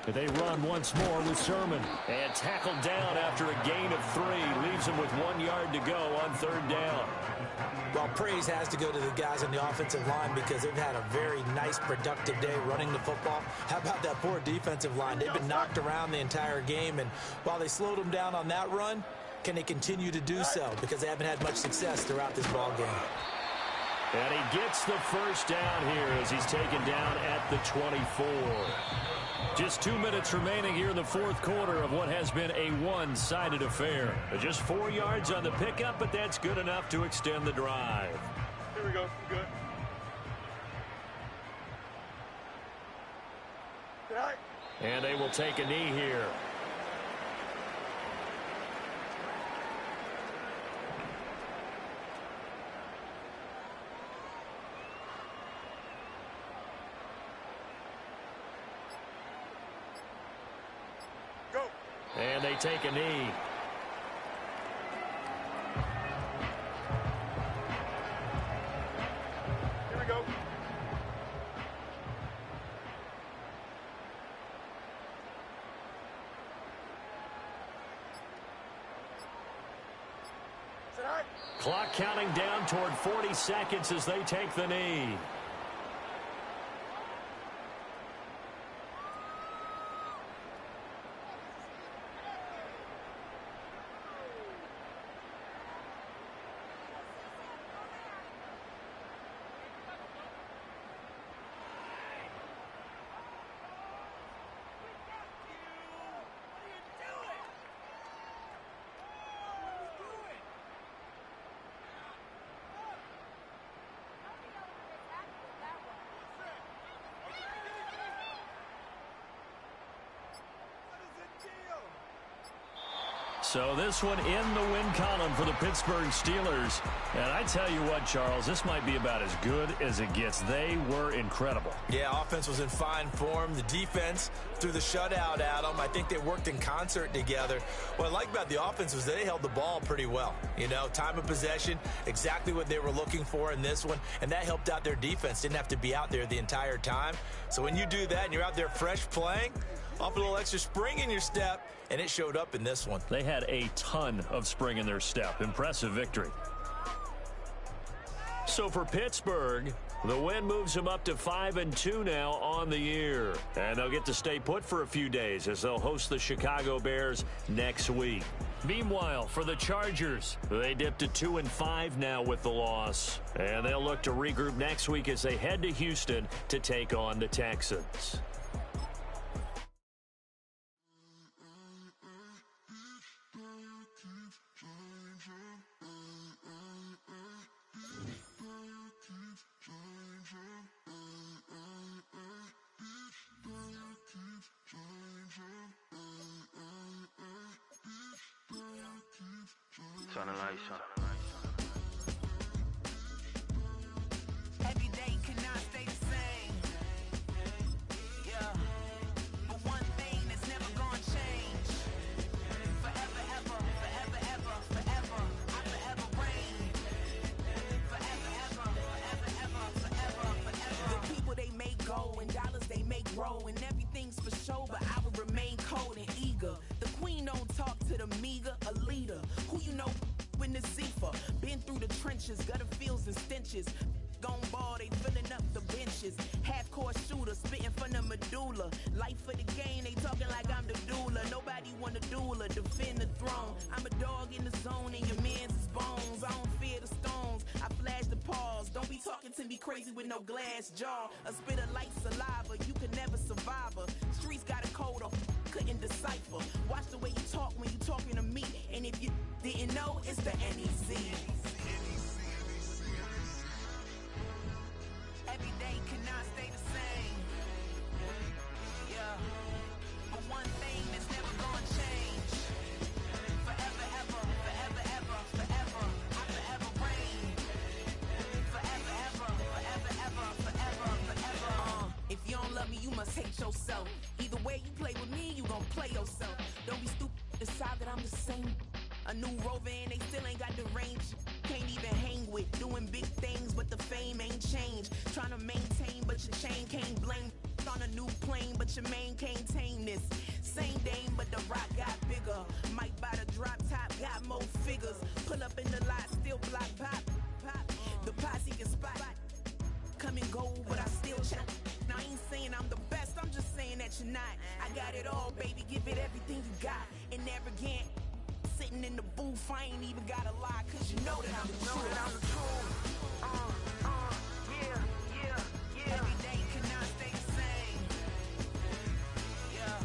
They run once more with Sermon. And tackled down after a gain of 3. Leaves him with 1 yard to go on 3rd down. Well, praise has to go to the guys on the offensive line because they've had a very nice, productive day running the football. How about that poor defensive line? They've been knocked around the entire game, and while they slowed them down on that run, can they continue to do so? Because they haven't had much success throughout this ball game. And he gets the first down here as he's taken down at the 24. Just 2 minutes remaining here in the 4th quarter of what has been a one-sided affair. Just 4 yards on the pickup, but that's good enough to extend the drive. Here we go. Good. And they will take a knee here. And they take a knee. Here we go. Clock counting down toward 40 seconds as they take the knee. So this one in the win column for the Pittsburgh Steelers. And I tell you what, Charles, this might be about as good as it gets. They were incredible. Yeah, offense was in fine form. The defense threw the shutout at them. I think they worked in concert together. What I like about the offense was they held the ball pretty well. You know, time of possession, exactly what they were looking for in this one. And that helped out their defense. Didn't have to be out there the entire time. So when you do that and you're out there fresh playing, off a little extra spring in your step, and it showed up in this one. They had a ton of spring in their step. Impressive victory. So for Pittsburgh, the win moves them up to 5-2 now on the year. And they'll get to stay put for a few days as they'll host the Chicago Bears next week. Meanwhile, for the Chargers, they dipped to 2-5 now with the loss. And they'll look to regroup next week as they head to Houston to take on the Texans. Turn the lights on. Every day cannot stay the same. Yeah. But one thing that's never gonna change. Forever, ever, forever, ever, forever. I forever reign. Forever, ever, forever, ever, forever, forever. The people they make go and dollars they make grow and everything's for show, but I will remain cold and eager. The queen don't talk to the meager, a leader. Who you know when the Z trenches, gutter fields and stenches. Gone ball, they filling up the benches. Half-court shooter, spitting from the medulla. Life for the game, they talking like I'm the doula. Nobody want to doula, defend the throne. I'm a dog in the zone and your man's is bones. I don't fear the stones, I flash the paws. Don't be talking to me crazy with no glass jaw. A spit of light saliva, you can never survive her. Streets got a code of couldn't decipher. Watch the way you talk when you talking to me. And if you didn't know, it's the NEC. Every day cannot stay the same. Yeah. But one thing that's never gonna change. Forever, ever, forever, ever, forever. I forever reign. Forever, ever, forever, ever, forever, forever. If you don't love me, you must hate yourself. Either way you play with me, you gon' play yourself. Don't be stupid, decide that I'm the same. A new rover and they still ain't got the range. Can't even hang with, doing big things, but the fame ain't changed. Trying to maintain, but your chain can't blame. On a new plane, but your main can't tame this. Same dame, but the rock got bigger. Might buy the drop top, got more figures. Pull up in the lot, still block pop, pop. The posse can spot. Come and go, but I still check. Now I ain't saying I'm the best, I'm just saying that you're not. I got it all, baby, give it everything you got. And arrogant. Sitting in the booth, I ain't even gotta lie, cause you know that I'm the truth. Yeah. Every day cannot stay the same. Yeah.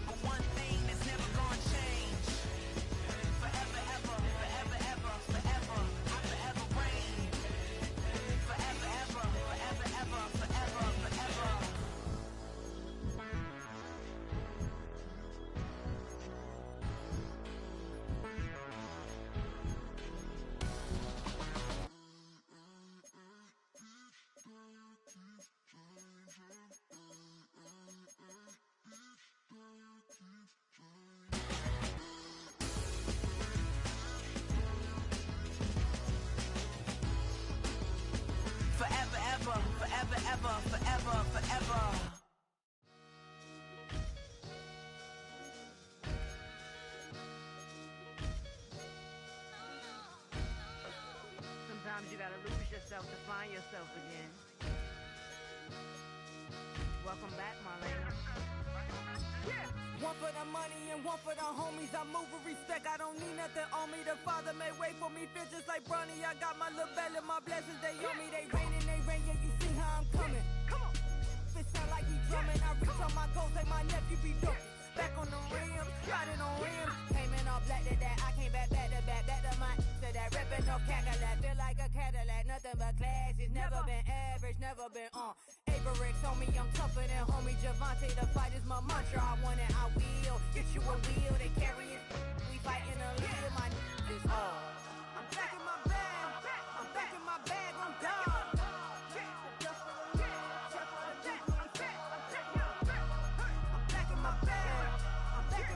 But one thing that's never gonna change. Forever, ever, forever, ever, forever. I forever reign. Forever, ever, forever, ever, forever, forever. Forever, ever, forever, ever, forever, forever. Sometimes you gotta lose yourself to find yourself again. Welcome back, Marlena. Yeah. One for the money and one for the homies. I move with respect, I don't need nothing on me. The Father made way for me, feel just like Bronny. I got my little belly, my blessings, they on me. They rain, yeah, you see how I'm coming. Come on. It sound like we drumming. I reach on my goals like my nephew be dope. Back on the rims, riding on rims. Came in all black to that, I came back to back to my to that ripping no Cadillac. Feel like a Cadillac, nothing but class. It's never been average, never been on. Averix on me, I'm tougher than homie Javante. The fight is my mantra, I want it, I will. Get you a wheel, they carry it. We fighting a little, my is all. I'm back in my bag, I'm back in my bag, on God.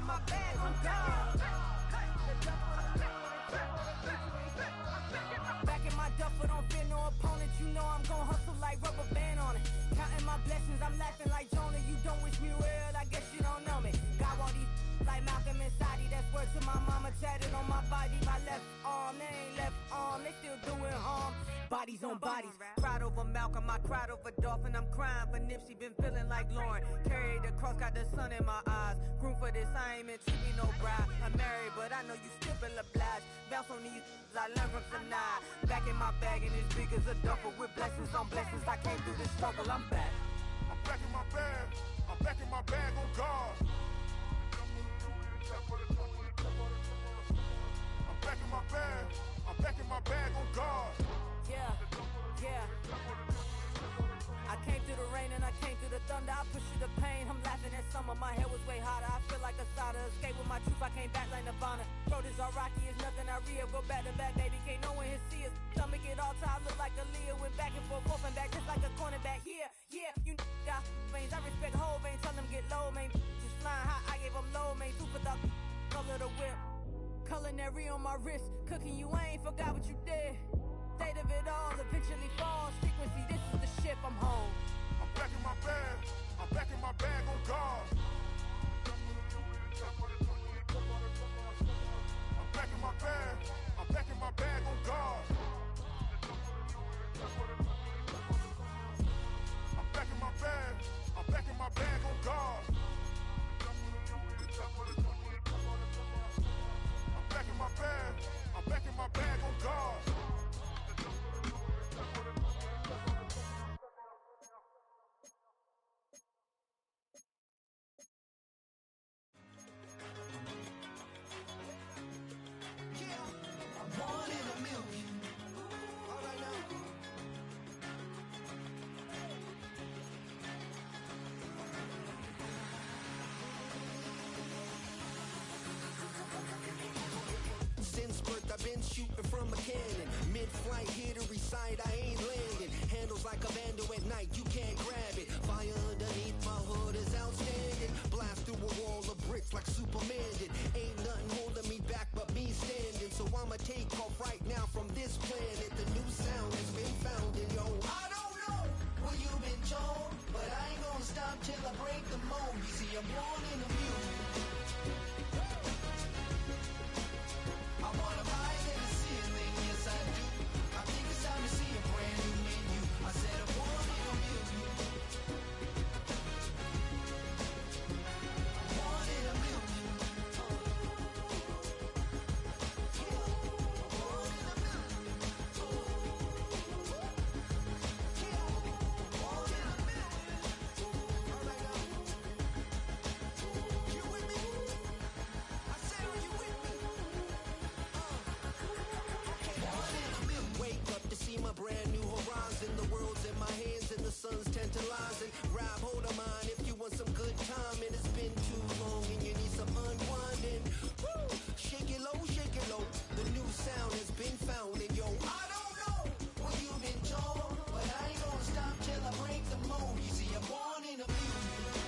My bag on God. Back in my duffel, don't fear no opponent. You know I'm gon' hustle like rubber band on it. Counting my blessings, I'm laughing like Jonah. You don't wish me well, I guess you don't know me. Got all these like Malcolm and Sadie. That's word to my mama, tatted on my body. My left arm, they ain't left arm, they still doing harm. Bodies on bodies. Cried over Malcolm, I cried over Dolphin. I'm crying for Nipsey, been feeling like Lauren. Carried the cross, got the sun in my eyes. Groom for this, I ain't meant to be no bride. I'm married, but I know you still feel obliged. Bounce on these, I learned from Sanaa. Back in my bag, and it's big as a duffel. With blessings on blessings, I came through this struggle, I'm back. I'm back in my bag. I'm back in my bag on God. I'm back in my bag. I'm back in my bag on God. Yeah. I came through the rain and I came through the thunder. I pushed through the pain, I'm laughing at summer. My hair was way hotter, I feel like a solder. Escape with my truth, I came back like Nirvana. Throat is all rocky, it's nothing I real. Go back to back, baby, can't no one here see us. Stomach it all time, look like a Leah. Went back and forth and back, just like a cornerback. Yeah, you got veins, I respect whole veins. Tell them get low, man. Just flying high, I gave them low, man. Super the color the whip. Culinary on my wrist, cooking you, I ain't forgot what you did. State of it all, eventually falls. Frequency, this is the ship, I'm home. I'm back in my bag. I'm back in my bag on God. I'm back in my bag. I'm back in my bag on God. been shooting from a cannon. Mid-flight, here to recite, I ain't landing. Handles like a vandal at night, you can't grab it. Fire underneath my hood is outstanding. Blast through a wall of bricks like Superman did. Ain't nothing holding me back but me standing. So I'ma take off right now from this planet. The new sound has been found in yo. I don't know what you've been told, but I ain't gonna stop till I break the mold. You see, I'm born in a music. I wanna rise in the ceiling, yes I do. I think it's time to see a brand new menu. I said I'm born in a music. Born in a music. My brand new horizon, the world's in my hands and the sun's tantalizing. Grab hold of mine if you want some good time, and it's been too long and you need some unwinding. Woo! Shake it low, the new sound has been found, and yo, I don't know what you've been told, but I ain't gonna stop till I break the mold. You see, I'm born in a music.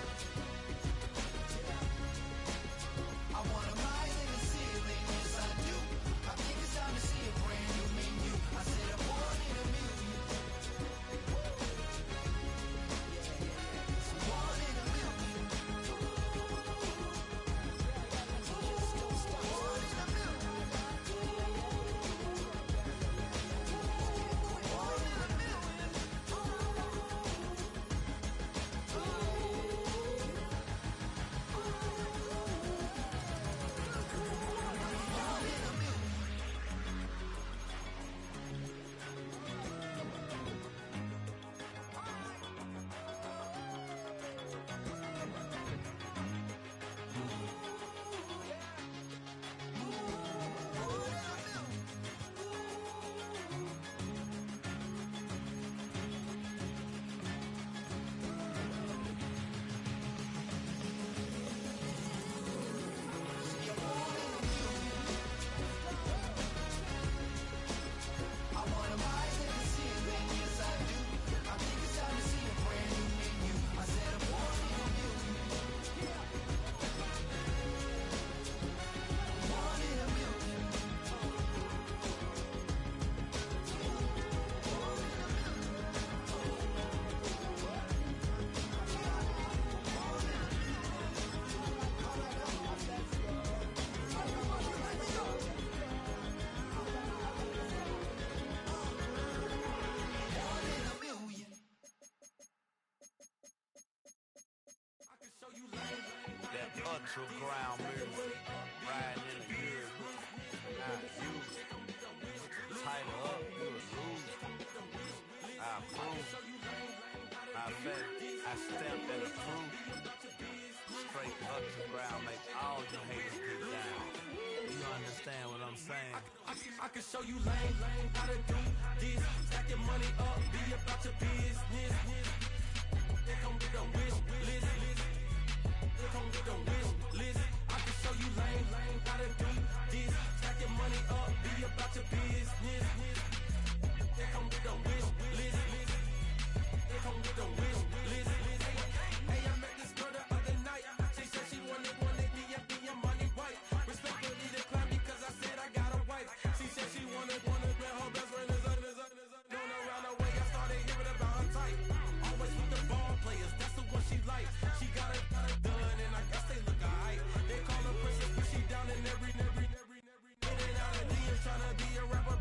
I wanna rise in the ceiling, yes I do. I think it's time to see a brand new menu. I said I'm born in a music. Born in a music. Born in a Ultra ground music, riding in the good, not used. Tighten up, you would lose. I approve. I bet I step and approve. Straight ultra ground, make all your haters get down. You understand what I'm saying? I can show you lame, how to do this. Stack your money up, be about your business. They come with a wish list. They come with a wish list. I can show you lame, how to do this. Stack your money up, be about your business. They come with a wish list. They come with a wish list. Hey, I met this girl the other night. She said she wanted me and be a money white. Respectfully declined because I said I got a wife. She said she wanted man, her best friend is known around the way. I started hearing about her type. Always with the ball players, that's the one she likes. She got it done, and I guess they look alright. They call her princess, but she down in every. In and out of DMs, tryna be a rapper.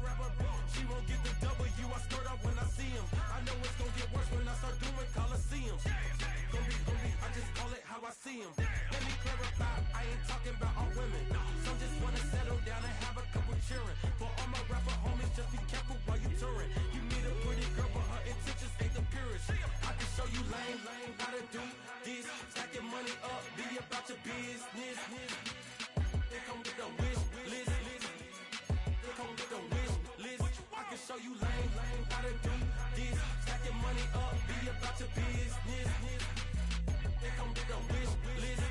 She won't get the W, I skirt up when I see him. I know it's gonna get worse when I start doing Coliseums. Gonna be, I just call it how I see him. Let me clarify, I ain't talking about all women. Some just wanna settle down and have a couple cheering. For all my rapper homies, just be careful while you touring. You meet a pretty girl, but her intentions ain't the purest. I can show you lame, how to do this. Stack your money up, be about your business. They come with a wish list. They come with a wish list. I can show you lame, how to do this. Stack your money up, be about your business. They come with a wish list.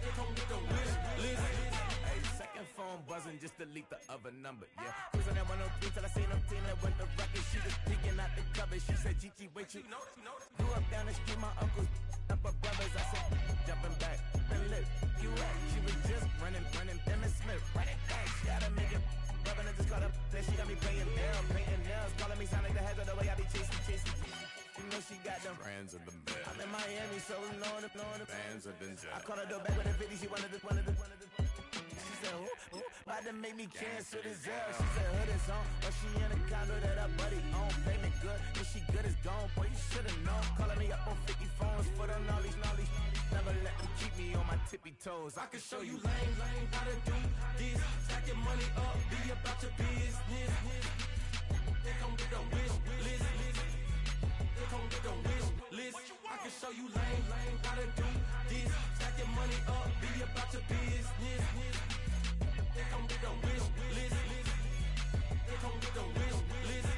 They come with a wish list. Hey, second phone buzzing just delete the other number, yeah. Cruising at 103 till I seen them teen that went the record. She was peeking out the cover. She said, Gigi, wait, you know. Grew up down the street, my uncles, up her brothers. I said, jumping back, and lit, you at. She was just running, Emmett Smith, running back. She had to make it, rubbing and just caught up. Then she got me playing painting nails, calling me Sonic the Hedgehog, the way I be chasing. You know she got them Brands of the bed. I'm in Miami, so knowing the Bands of Denzel. I called her door back with a 50, she wanted the. She said, who? About to make me cancel this L. She said, hood is on, but she in a condo that her buddy own. Payment good, if she good is gone, boy, you should've known. Calling me up on 50 phones, foot on all these. Never let them keep me on my tippy toes. I can show you lame, how to do this. Stack your money up, be about your business. They come with a wish list. Come with a wish list. I can show you lame, how to do this. Stack your money up, be about your business. They come with a wish list. They come with a wish list.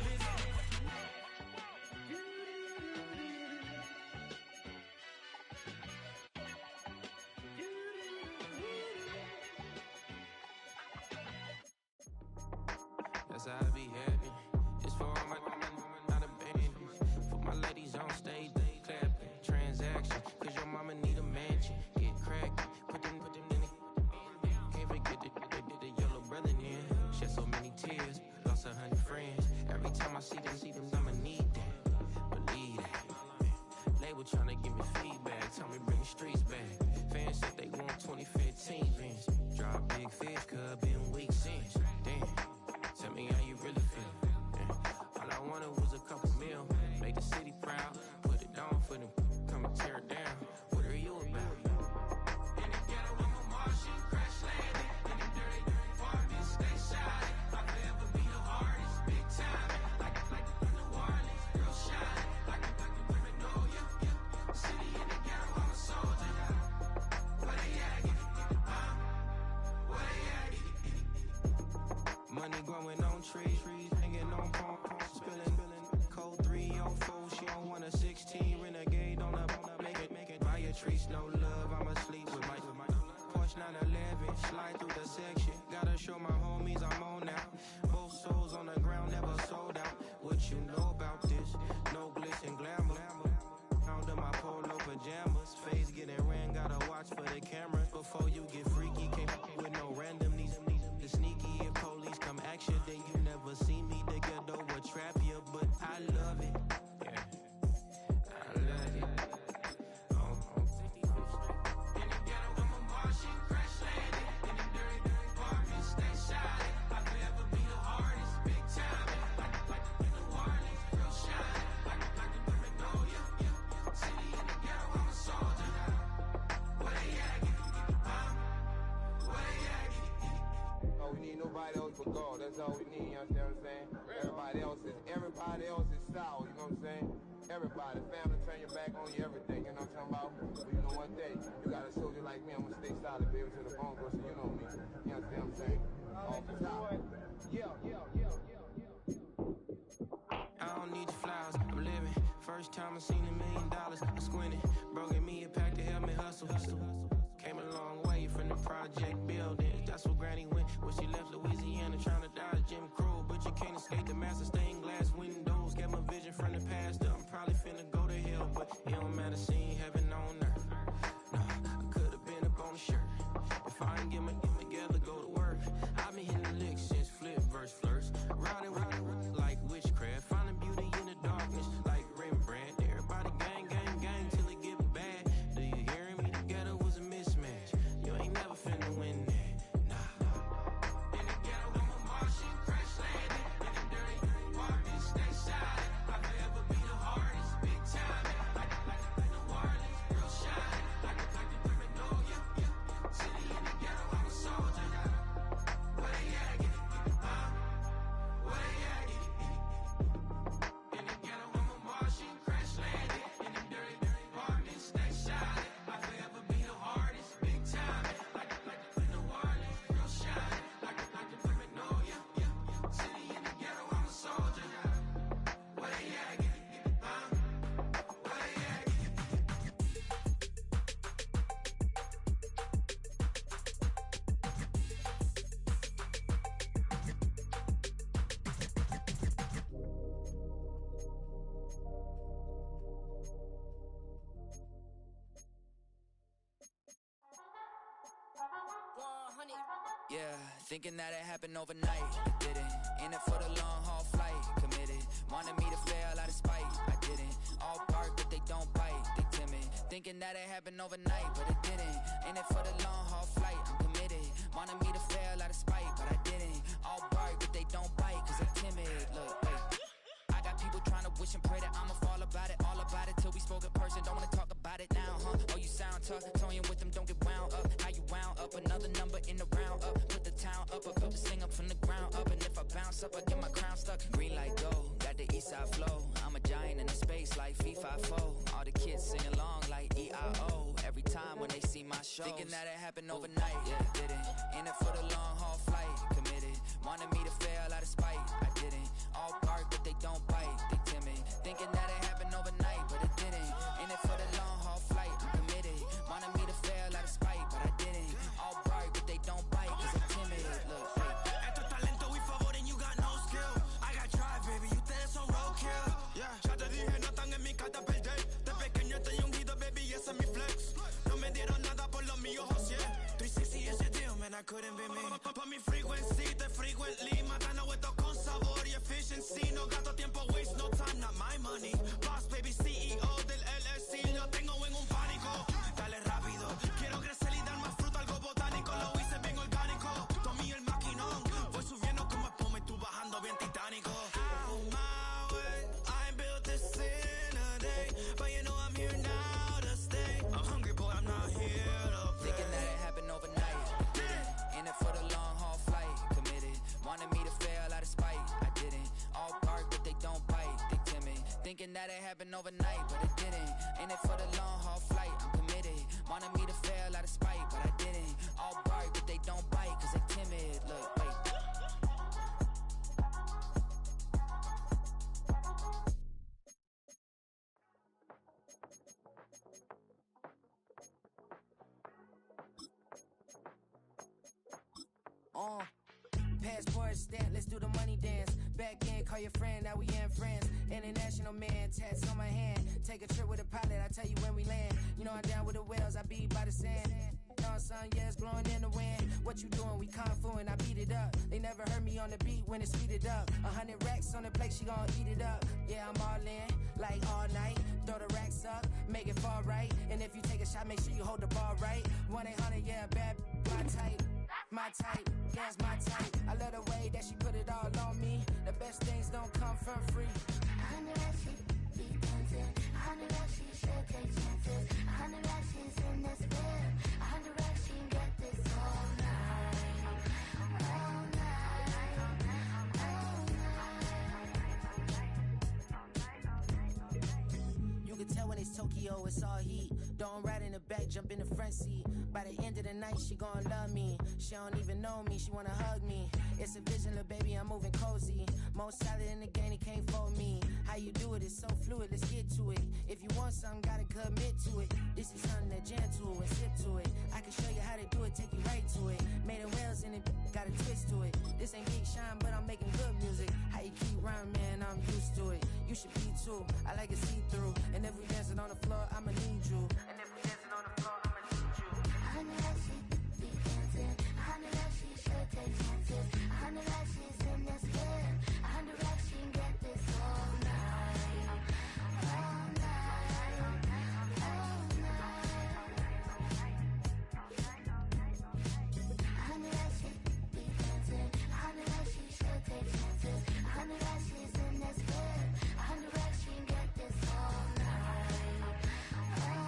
That's how I be acting. It's for all my not abandoned. For my ladies on stage, they clapping. Transaction, cause your mama need a mansion. Get cracked, put them in it. Can't forget the yellow brother in. Shed so many tears, lost 100 friends. Every time I see them, I'ma need that. Believe that. Label tryna give me feedback, tell me bring the streets back. Fans said they want 2015 Vince. Drop big fish, cuz been weak since. Damn. Tell me how you really feel. Yeah. All I wanted was a couple mil. Make the city proud. Put it down for them. Come and tear it down. What are you about? In the ghetto, I'm a Martian. Crash landing. In the dirty apartments. Stay shiny. I'll forever be the hardest. Big time. Like New Orleans. Real shine. Like the women know you. City in the ghetto, I'm a soldier. Where they at? Where they at? Money growing on trees, hanging on palm, spilling, code 304, she don't want a 16, renegade on a make it, buy a trees, no love, I'ma sleep with my Porsche 911, slide through the section, gotta show my homies I'm on now, both souls on the ground, never sold out, what you know about this, no glitz and glamour, found in my polo pajamas, face getting ran, gotta watch for the cameras, before you get freaky, can't with no random, these sneaky, if police come action, then you never see me, the ghetto will trap you, but I love it, yeah, I love it, in the ghetto, I'm a Martian, crash landing, in the dirty apartments, stay shiny, I'll forever be the hardest, big time, like New Orleans, real shine, like the women know you, city in the ghetto, I'm a soldier, where they at, where they at, we need nobody else but God. That's all we need, you understand what I'm saying? Everybody else is sour, you know what I'm saying? Everybody, family, turn your back on you, everything, you know what I'm talking about? But you know one thing, you got a soldier like me, I'm gonna stay solid, baby, to the bone, bro, so you know me. You understand what I'm saying? Off the top. I don't need your flowers, I'm living. First time I seen $1 million, I squinted. Broken me a pack to help me hustle. Came a long way from the project buildings. That's where Granny went when she left Louisiana, trying to dodge Jim Crow. But you can't escape the master stained glass windows. Got my vision from the past. I'm probably finna go to hell, but it don't matter, seeing heaven on earth. No, I could have been up on the shirt. If I ain't get my together, go to work. I've been hitting the licks since flip verse flirts. Riding with like witchcraft, finding beauty in the darkness like Rembrandt. Everybody gang, till it get bad. Do you hear me? The ghetto was a mismatch. You ain't never finna win that, nah. In the ghetto, I'm a Martian, crash landing. In the dirty apartments, stay shiny. I'll forever be the hardest, big time. Like New Yeah, thinking that it happened overnight, it didn't. In it for the long haul flight, committed. Wanted me to fail out of spite, I didn't. All bark but they don't bite, they timid. Thinking that it happened overnight, but it didn't. In it for the long haul flight, I'm committed. Wanted me to fail out of spite, but I didn't. All bark but they don't bite, cause I'm timid. Look, wait. I got people trying to wish and pray that I'ma fall about it, all about it till we spoke in person. Don't wanna talk about it now, huh? Oh, you sound tough, toying with them, don't get wound up. How you wound up? Another number in the round up. Put the town up, I built this thing up from the ground up. And if I bounce up, I get my crown stuck. Green light go, got the east side flow. I'm a giant in the space like FIFA 4. All the kids sing along like EIO. Every time when they see my show, thinking that it happened overnight, yeah, didn't. In it for the long haul flight, committed. Wanted me to fail out of spite, I didn't. All bark but they don't bite, they timid. Thinking that it happened overnight, but it didn't. In it for the long haul flight, I'm committed. Wanted me to fail out of spite, but I didn't. All bark but they don't bite, cause I'm timid. Look, Esto es talento y favor and you got no skill. I got drive, baby, ustedes son roadkill. Yeah, ya te dije, no están en mi carta perder. De pequeño estoy ungido, baby, ese es mi flex. No me dieron nada por lo mío, José. 360 is your deal, man, I couldn't be me. Pa' mi frequency, te frequently. Matando esto con sabor y efficiency. No gasto tiempo, waste no time, not my money. Boss, baby, CEO del LLC. Lo tengo en un pánico. Dale rápido, quiero crecer y dar más fruta, algo botánico. Lo hice bien orgánico. Tomé el maquinón. Voy subiendo como espuma y tú bajando bien titánico. Out my way, I built this in a day. But you know I'm here now to stay. I'm hungry, but I'm not here to play. thinking that it happened overnight, didn't. In it for the long haul flight, committed. Wanted me to fail out of spite, I didn't. All bark but they don't bite, they timid. Thinking that it happened overnight, but it didn't. In it for the long haul flight, I'm committed. Wanted me to fail out of spite, but I didn't. All bark but they don't bite, cause they timid. Look, wait. Passport stamp, let's do the money dance. Back in, call your friend, now we in friends. International man, tats on my hand. Take a trip with a pilot, I tell you when we land. You know I'm down with the whales, I be by the sand. On sun, yeah, it's blowing in the wind. What you doing? We kung fu and I beat it up. They never heard me on the beat when it's speeded up. 100 racks on the plate, she gon' eat it up. Yeah, I'm all in, like all night. Throw the racks up, make it fall right. And if you take a shot, make sure you hold the ball right. 1-800, yeah, bad, my type. My type, yeah, it's my type. I love the way that she put it all on me. The best things don't come for free. 100 racks, she be dancing. 100 racks, she should take chances. 100 racks, she's in this bed. 100 racks, she can get this all night. All night. All night. You can tell when it's Tokyo, it's all heat. Don't ride in the back, jump in the front seat. By the end of the night, she gon' love me. She don't even know me, she wanna hug me. It's a vision, little baby, I'm moving cozy. Most solid in the game, he can't fold me. How you do it, it's so fluid, let's get to it. If you want something, gotta commit to it. This is something that jam to and sip to it. I can show you how to do it, take you right to it. Made of whales in it, got a twist to it. This ain't Big Shine, but I'm making good music. How you keep rhyming, man, I'm used to it. You should be too, I like it see-through. And if we dancing on the floor, I'ma need you. And if we dancing on the floor, I'ma need you. 100 racks, she be dancing. 100 racks, she should take chances. 100 racks, she's in this bed. 100 racks, she can get this all night. All night. All night. 100 racks, she be dancing. 100 racks, she should take chances. 100 racks, she's in this bed. 100 racks, she can get this all night. All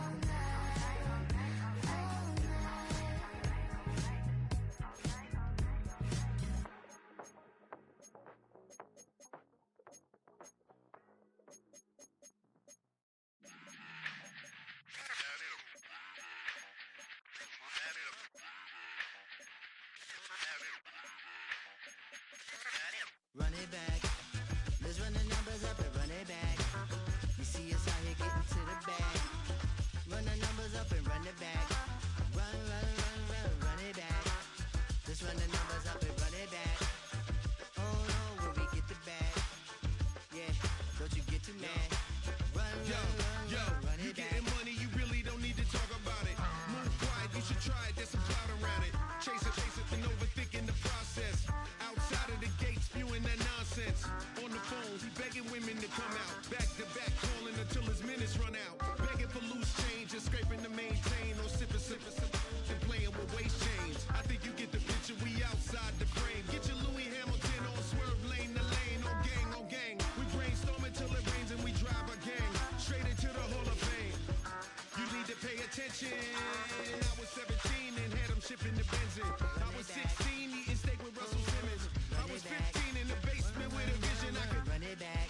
pay attention. I was 17 and had them shipping the benzin. I was 16 eating steak with Russell Simmons. I was 15 in the basement with a vision. I could run it back.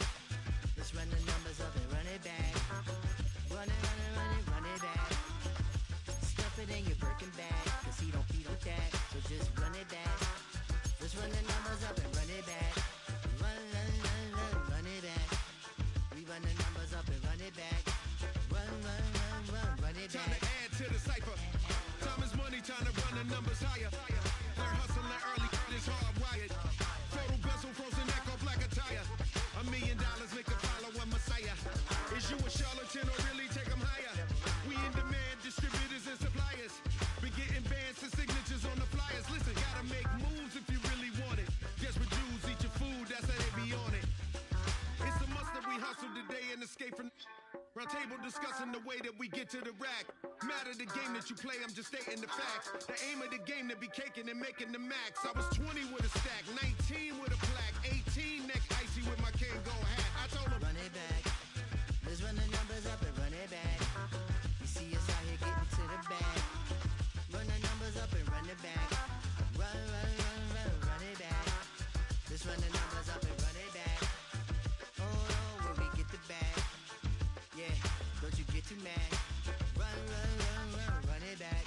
Let's run the numbers up and run it back. Run it, run it, run it, run it back. Stuff it in your Birkin bag, cause he don't feed with that. So just run it back. Let's run the numbers up and run it back. Run, run, run, run, run it back. We run the numbers up and run it back. Run, run, run, run, run it back. Time to add to the cipher. Time is money, time to run the numbers higher. They're hustling early, this hardwired. Photo bezel, frozen neck off like a tire. $1 million make a follow a messiah. Is you a charlatan or really take them higher? We in demand, distributors and suppliers. Been getting bands and signatures on the flyers. Listen, gotta make moves if you really want it. Desperate Jews eat your food, that's how they be on it. It's a must that we hustle today and escape from round table discussing the way that we get to the rack. Matter the game that you play, I'm just stating the facts. The aim of the game to be caking and making the max. I was 20 with a stack, 19 with a plaque, 18 neck icy with my Kango hat. I told him, run it back. Let's run the numbers up and run it back. You see us out here getting to the bag. Run the numbers up and run it back. Run, run, run, run, run it back. Let's run the numbers up and run it back. Oh, when we get the bag. Yeah, don't you get too mad. Run, run, run, run, run it back.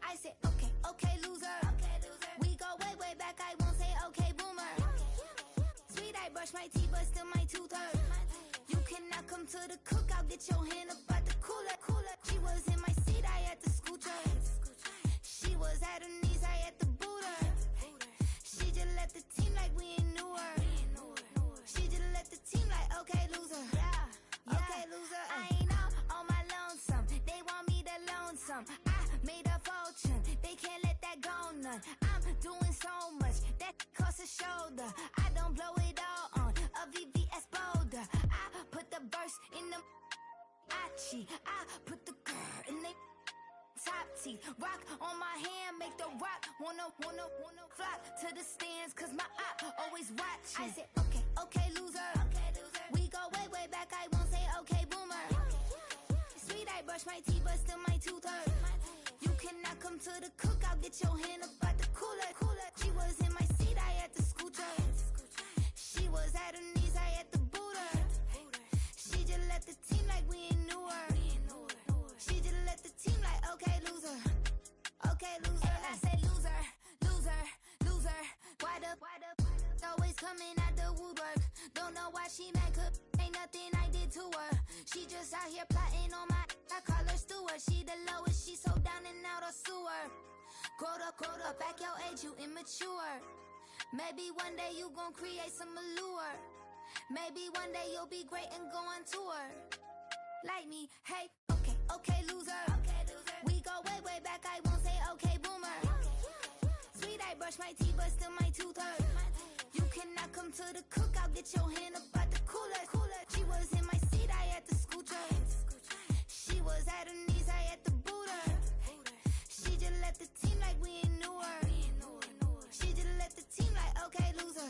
I said, okay, okay, loser. We go way, way back. I won't say okay, boomer. Sweet, I brush my teeth, but still my tooth hurt. You cannot come to the cookout. Get your hand up at the cooler. She was in my seat. I had to scoot her. She was at her knees. I had to boot her. She just left the team like we ain't knew her. She just left the team like, okay, loser. Okay, loser. I ain't on my lonesome. They want me to loan some. I made a fortune. They can't let that I'm doing so much that costs a shoulder. I don't blow it all on a VVS boulder. I put the verse in the Achi. I put the girl in the top teeth. Rock on my hand, make the rock wanna flock to the stands, cause my eye always watching. I said, okay, loser. We go way back, I won't say okay, boomer. Sweet, I brush my teeth, but still my tooth hurt. You cannot come to the cookout, get your hand up at the cooler. She was in my seat, I had to scoot her. She was at her knees, I had to boot her. She just let the team like we ain't knew her. She just let the team like, okay, loser. Okay, loser. And I say loser. Why the always coming out the woodwork? Don't know why she mad, cause ain't nothing I did to her. She just out here plotting on my, I call her steward. She the lowest, she so down and out of sewer. Growed up, back your age, you immature. Maybe one day you gon' create some allure. Maybe one day you'll be great and go on tour. Like me, hey, okay, loser. We go way back, I won't say okay, boomer. Sweet, I brush my teeth, but still my tooth hurt. You cannot come to the cookout, get your hand up at the cooler. She was in my seat, I had to scoot her. She was at her knees, I had to boot her. She just let the team like we ain't knew her. She just let the team like, okay, loser.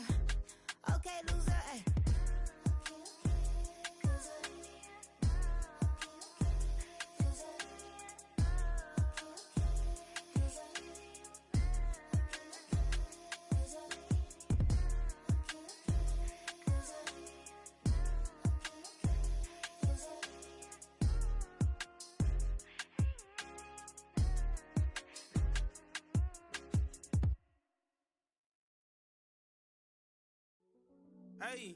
Okay, loser, ay. Hey,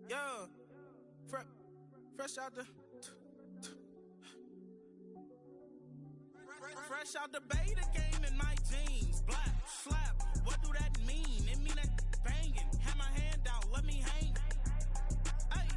yo, fresh out the beta game in my jeans. Black, slap, what do that mean? It mean that banging. Have my hand out, let me hang. Hey,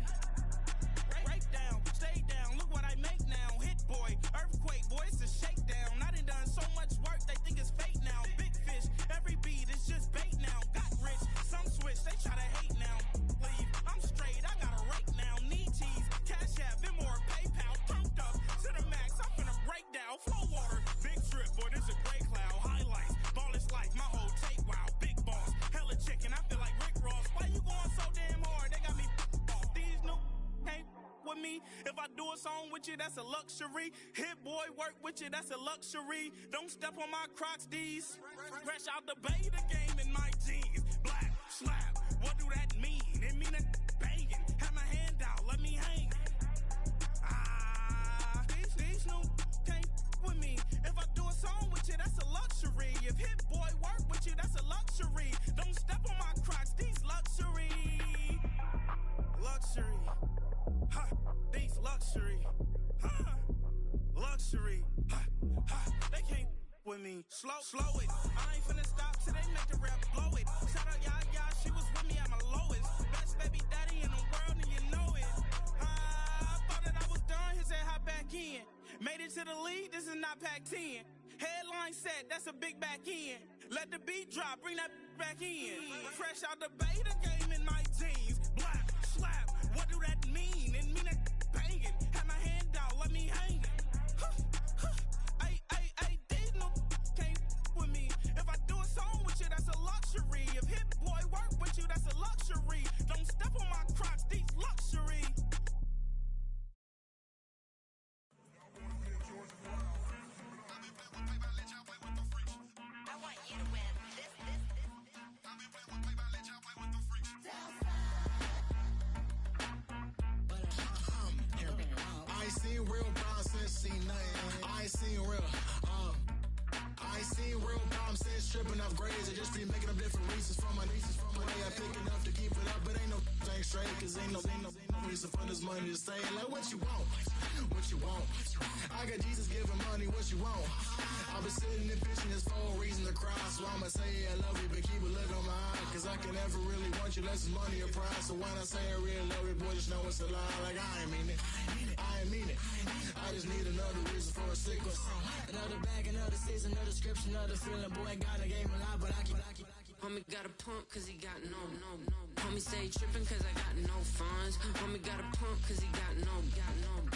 break down, stay down, look what I make now. Hit boy, earthquake, boy, it's a shakedown. I done so much work, they think it's fake now. Big fish, every beat is just bait now. Got rich, some switch, they try to hate now. Leave, I'm straight, I got a rake now. Need cheese, cash app, Venmo, PayPal. Pumped up to the max, I'm finna break down. Flow water, big trip, boy, this a gray cloud. Highlights, ball is life, my whole tape, wow. Big boss, hella chicken, I feel like Rick Ross. Why you going so damn hard? They got me off. These new can't with me. If I do a song with you, that's a luxury. Hit boy, work with you, that's a luxury. Don't step on my Crocs, these. Fresh out the beta game in my jeans. Black, slap, what do that mean? It mean that banging. Have my hand out, let me hang. These new can't with me. If I do a song with you, that's a luxury. If hit boy work with you, that's a luxury. Don't step on my Crocs, these luxury. Luxury. Ha, these luxury. Ha, luxury. Ha, ha, they can't with me. Slow it. I ain't finna stop till they make the rap blow it. Shout out Yaya, she was with me at my lowest. Best baby daddy in the world and you know it. I thought that I was done, he said hop back in. Made it to the lead, this is not Pac-10. Headline set, that's a big back end. Let the beat drop, bring that back in. Fresh out the beta game in my jeans. Black, slap, what do that mean? It mean that banging. Have my hand out, let me hang it. Ay, these no can't with me. If I do a song with you, that's a luxury. If hit boy work with you, that's a luxury. Don't step on my Crocs, these luxury. I ain't seen real problems since seen nothing. I ain't seen real problems since tripping off grades. I just be making up different reasons for my nieces. From my way I pick enough to keep it up, but ain't no thing straight. Cause ain't no reason for this money to stay. Like what you want? What you want? I got Jesus giving money, what you want? I've been sitting and fishing, there's 4 reasons to cry. So I'ma say I love you, but keep a look on my eye. Cause Cause I can never really want you less than money or pride. So when I say I really love you, boy, just know it's a lie. Like I ain't mean it. I ain't mean it. I just need another reason for a sickness. Another bag, another season, another description, another feeling. Boy, got a game a lot, but I keep. Homie got a pump cause he got no. Homie stay trippin' cause I got no funds. Homie got a pump cause he got no.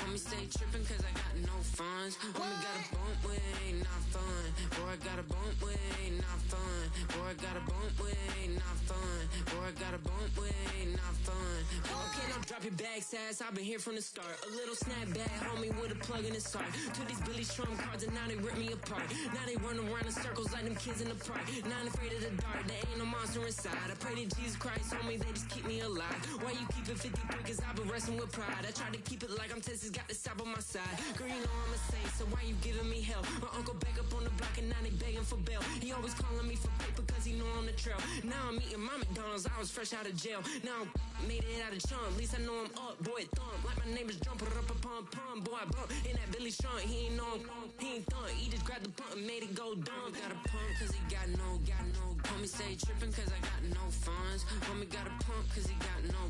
Homie stay trippin' cause I got no funds. Homie got a bump with ain't not fun. Boy, I got a bump with ain't not fun. Boy, I got a bump with ain't not fun. Boy, I got a bump with ain't not fun. Okay, now drop your bag, sass. I've been here from the start. A little snapback, homie, with a plug in his heart. Took these Billy Strum cards and now they rip me apart. Now they run around in circles like them kids in the park. Not afraid of the dark, there ain't no monster inside. I pray to Jesus Christ, homie, they just keep me alive. Why you keep it 53? Cause I've been wrestling with pride. I try to keep it like I'm Texas, got the stop on my side. Girl, you know I'm a saint, so why you giving me hell? My uncle back up on the block and now they begging for bail. He always calling me for paper cause he know I'm the trail. Now I'm eating my McDonald's, I was fresh out of jail. Now I made it out of chump, at least I know I'm up, boy, thump. Like my name is Jumper up a pump, boy, I bump. In that Billy Strong, he ain't know, he ain't thump. He just grabbed the pump and made it go dumb. Got a pump cause he got no. Homie stay trippin' cause I got no funds. Homie got a pump cause he got no.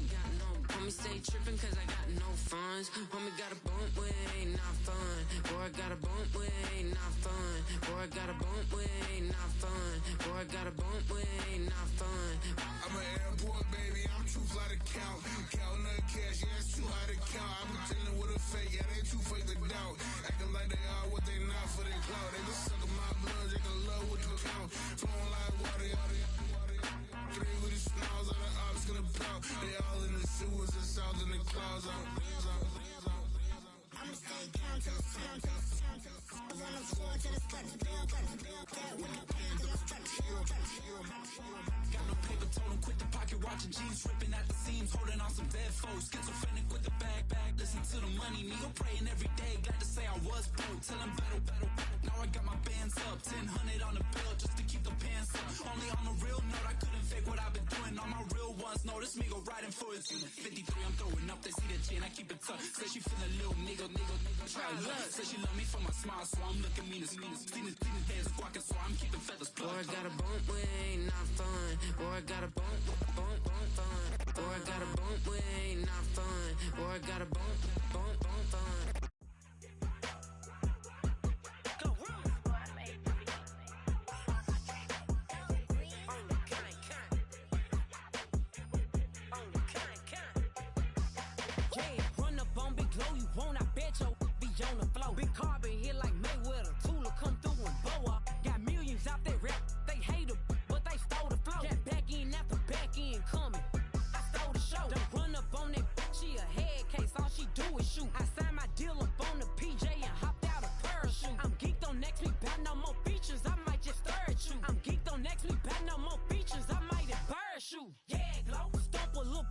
Homie stay trippin' cause I got no funds. Homie got a bump with ain't not fun. Boy, I got a bump with ain't not fun. Boy, I got a bump with ain't not fun. Boy, I got a bump with ain't not fun. I'm an airport baby, I'm too fly to count. Counting the cash, yeah, it's too high to count. I'm pretending with a fake, yeah, they too fake to doubt. Acting like they are what they not for their clout. They just suckin' my blood, they can love what you count. Flowing like water, three with the smiles, all the ops gonna pout. They all in the sewers and south in the clouds. I'ma stay down to the sound, to the sound, to the sound. On the floor to the cut, bill, that with the pen to the structure. Got no paper, told him quit the pocket watching jeans, ripping at the seams, holding on some dead foes. Schizophrenic with the bag, listen to the money, nigga praying every day. Glad to say I was broke, tell him battle. Now I got my bands up, 1000 on the bill just to keep the pants up. Only on a real note, I couldn't fake what I've been doing. All my real ones know this nigga riding for his unit. 53, I'm throwing up, they see the chain, I keep it tucked. Say she feeling little nigga, try luck. Say she love me for my smile, so I'm looking mean as Seen his days squawking, so I'm keeping feathers plucked. Boy, I got a bump with ain't not fun. Boy, I got a bump fun. Boy, I got a bump with ain't not fun. Boy, I got a bump fun. On the floor, big carbon hit like Mayweather. Tula come through and blow up. Got millions out there rap. They hate her, but they stole the flow. Got back in after back in coming. I stole the show. Don't run up on that. She a head case. All she do is shoot. I signed my deal up on the PJ and hopped out a parachute. I'm geeked on next week. Bout no more features. I might just stir at you. I'm geeked on next week. Bout no more features. I might embarrass you. Yeah, glow. Stomp a little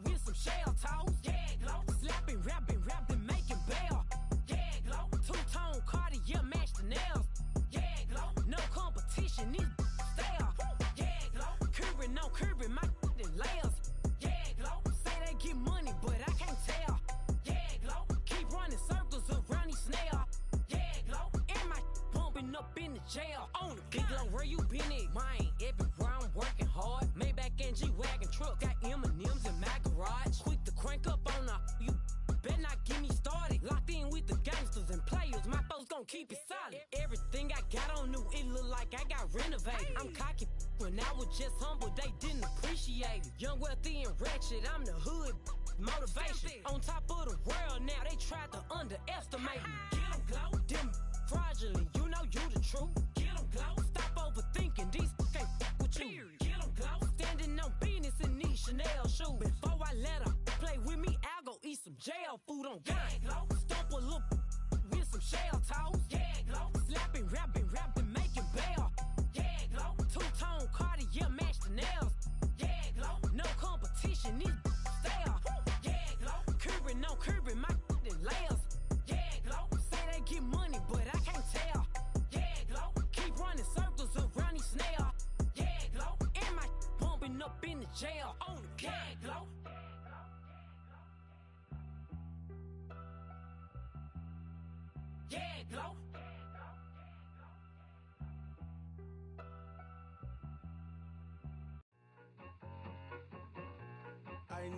with some shell toes. Yeah, glow. Slapping, rapping, making bail. Two-tone Cartier match the nails. Yeah, glow. No competition, these stale. Yeah, glow. Curbing, no curbing, my layers. Yeah, glow. Say they get money, but I can't tell. Yeah, glow. Keep running circles around these snails. Yeah, glow. And my bumping up in the jail. On the big glow, where you been at? Mine, everywhere I'm working hard. Maybach and G-Wagon truck, got M&M's in my garage. Quick to crank up on you. Better not get me started. Locked in with the gangsters and players. My folks gon' keep it solid. Everything I got on new, it look like I got renovated. I'm cocky when I was just humble, they didn't appreciate it. Young, wealthy, and ratchet, I'm the hood motivation. On top of the world now, they tried to underestimate me. Get 'em, glow. Them fraudulent, you know you the truth. Get 'em, glow. Stop overthinking, these can't with you. Get 'em, glow. Standing on business in these Chanel shoes. Before I let her play with me, I'll go eat some jail food on God. Yeah, stomp a little with some shell toes. Yeah, glow. Slapping, rapping, making bail. Yeah, glow. Two-tone Cartier match the nails. Yeah, glow. No competition, these stale. Yeah, glow. Curbing, no curbing, my layers. Yeah, glow. Say they get money, but I can't tell. Yeah, glow. Keep running circles around these snails. Yeah, glow. And my bumping up in the jail. On the yeah, glow. Yeah, glow.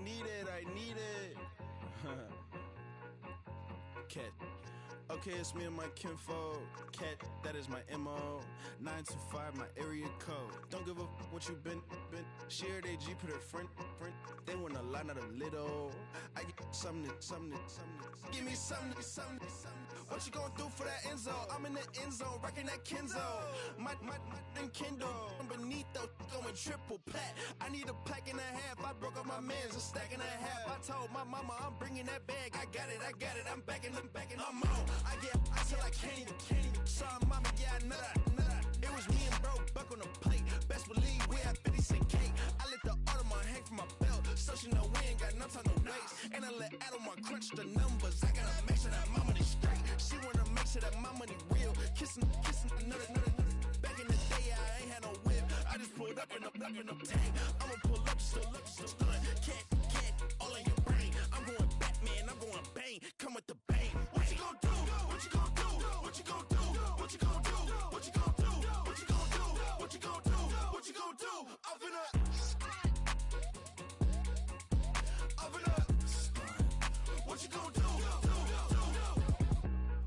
need it, I need it. Cat. Okay, it's me and my kinfolk. Cat, that is my MO. 925, my area code. Don't give a what you been. Share they G, put her front. They want a lot, not a little. I get something. Give me something. What you gonna do for that end zone? I'm in the end zone, rocking that Kenzo. My Kindle. I'm beneath though, going triple plat. I need a pack and a half. I broke up my mans, a stack and a half. I told my mama I'm bringing that bag. I got it. I'm backing, I'm on. I till I can't even. Sorry, mama, yeah, I know that. It was me and bro, buck on the plate. Best believe we had 50 cent cake. I let the Audemars hang from my belt, so she know we ain't got no time to waste. And I let Audemars crunch the numbers. I gotta make sure that my money straight. She wanna make sure that my money real. Kissing another. Back in the day, I ain't had no whip. I just pulled up in the tank. I'ma pull up just to stun. Cat, all in your brain. I'm going Batman, I'm going bang. Come with the bang. What you gon' do? What you gon' do? What you gon' do? What you gon' do? What you gon' do? What you gon' do? What you gon' do? What you gon' do? I'm finna. What you gon' do?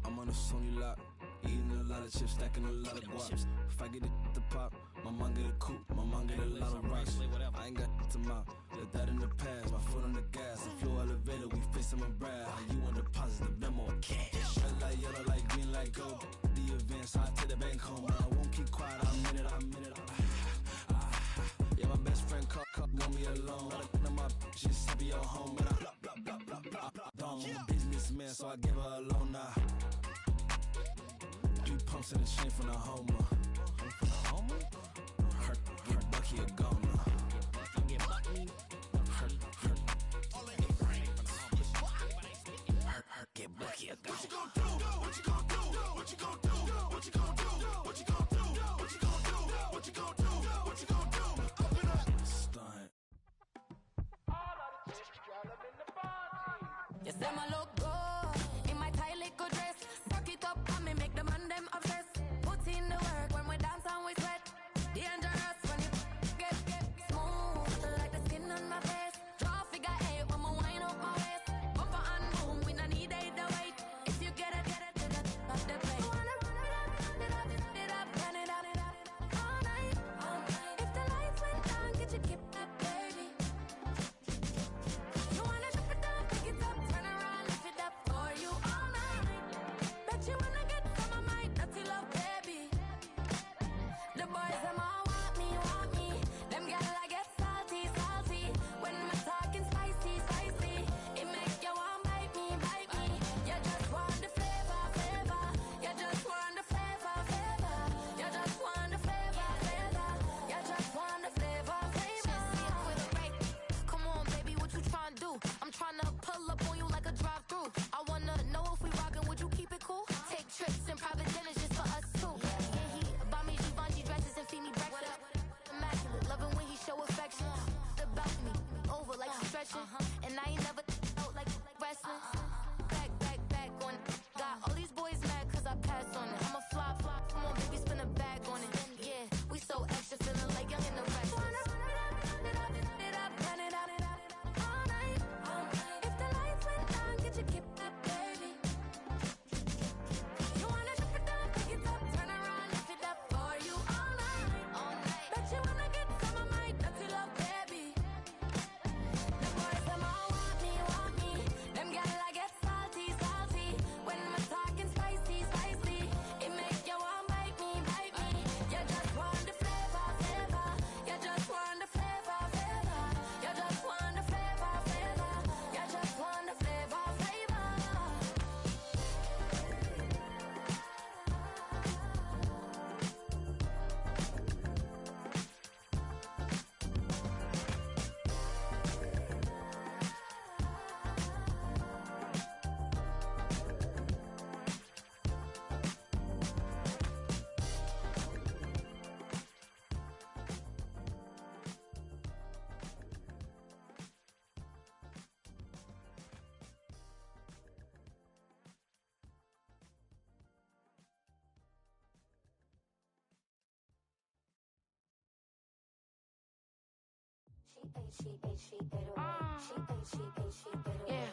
I'm on a Sony lot, eating a lot of chips, stacking a lot of guap. If I get it to pop, my mom get a coupe, my mom get a lot of rocks. I ain't got to mouth, let that in the past. My foot on the gas, I flew elevator, we facing my brad. How you want deposits, the Venmo or cash? Red light, yellow light, green light, go. The event, so I take the bank home. I won't keep quiet, I'm in it. Yeah, my best friend called, want me alone. None of my bitches happy at home, and I blah. I'm a businessman, so I give her a loan now. 3 pumps in the chain from the Homer. Hurt, Bucky a goner. Hurt, get Bucky a goner. What you gon' do? What you gon' do? What you gon' do? What you gon' do? What you gon' do? What you gon' do? What you gon' do? What you gon' do? Up in a stunt. You say my look good in my tight little dress. Rock it up and me make the man them obsessed. Put in the work when we dance and we sweat. Dangerous when you get smooth like the skin on my face. Draw figure 8 when we wind up my waist. Bumper and boom, we no need it the wait. If you get it, off the plate. You wanna run it up, turn it up all night. If the lights went down, get you keep that baby. You wanna drop it down, pick it up, turn around, lift it up for you all night. Bet you wanna get some of my dirty love, baby. The boys them all want me. Them gyal I get salty. When me talking spicy. It make you want bite me. You just want the flavor. You just want the flavor. You just want the flavor. You just want the flavor. With a right. Come on, baby, what you tryna do? I'm tryna pull up on you like a drive-through. I wanna know if we rockin', would you keep it cool? Take trips and private dinners just for us two. Yeah, he buy me Givenchy dresses and feed me breakfast. Immaculate, loving when he show affection. About me, over like she stretching. And I ain't never out like wrestling. Back on it. Got all these boys mad cause I passed on it. I'm a flop. Come on, baby, spin a bag on it. Yeah, we so extra, feeling like young in the rest. Turn it up all night. If the lights went down, get you keep that baby. You wanna drop it down, pick it up, turn around, lift it up for you all night. Bet you wanna get some of my dirty love, baby. The boys them all want me. Them gyal I get Yeah.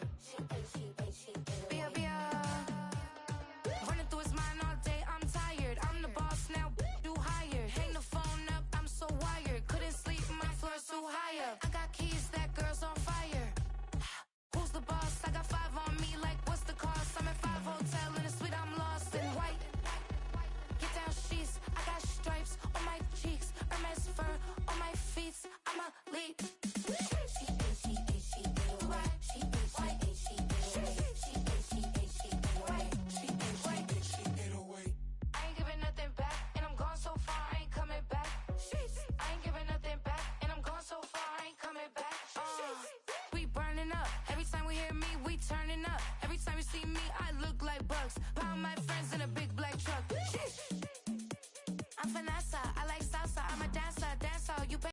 Be running through his mind all day, I'm tired. I'm the boss now, do higher. Hang the phone up, I'm so wired. Couldn't sleep, my floor's too high up. I got keys, that girl's on fire. Who's the boss? I got 5 on me, like what's the cost? I'm at 5 hotel in a suite, I'm lost in white. Get down sheets, I got stripes on my cheeks, Hermes fur on my feet. I'm a leap. I ain't giving nothing back, and I'm gone so far, I ain't coming back. I ain't giving nothing back, and I'm gone so far, I ain't coming back. We burning up. Every time we hear me, we turning up. Every time you see me, I look like bugs. Pound my friends in a big black truck. I'm finessing.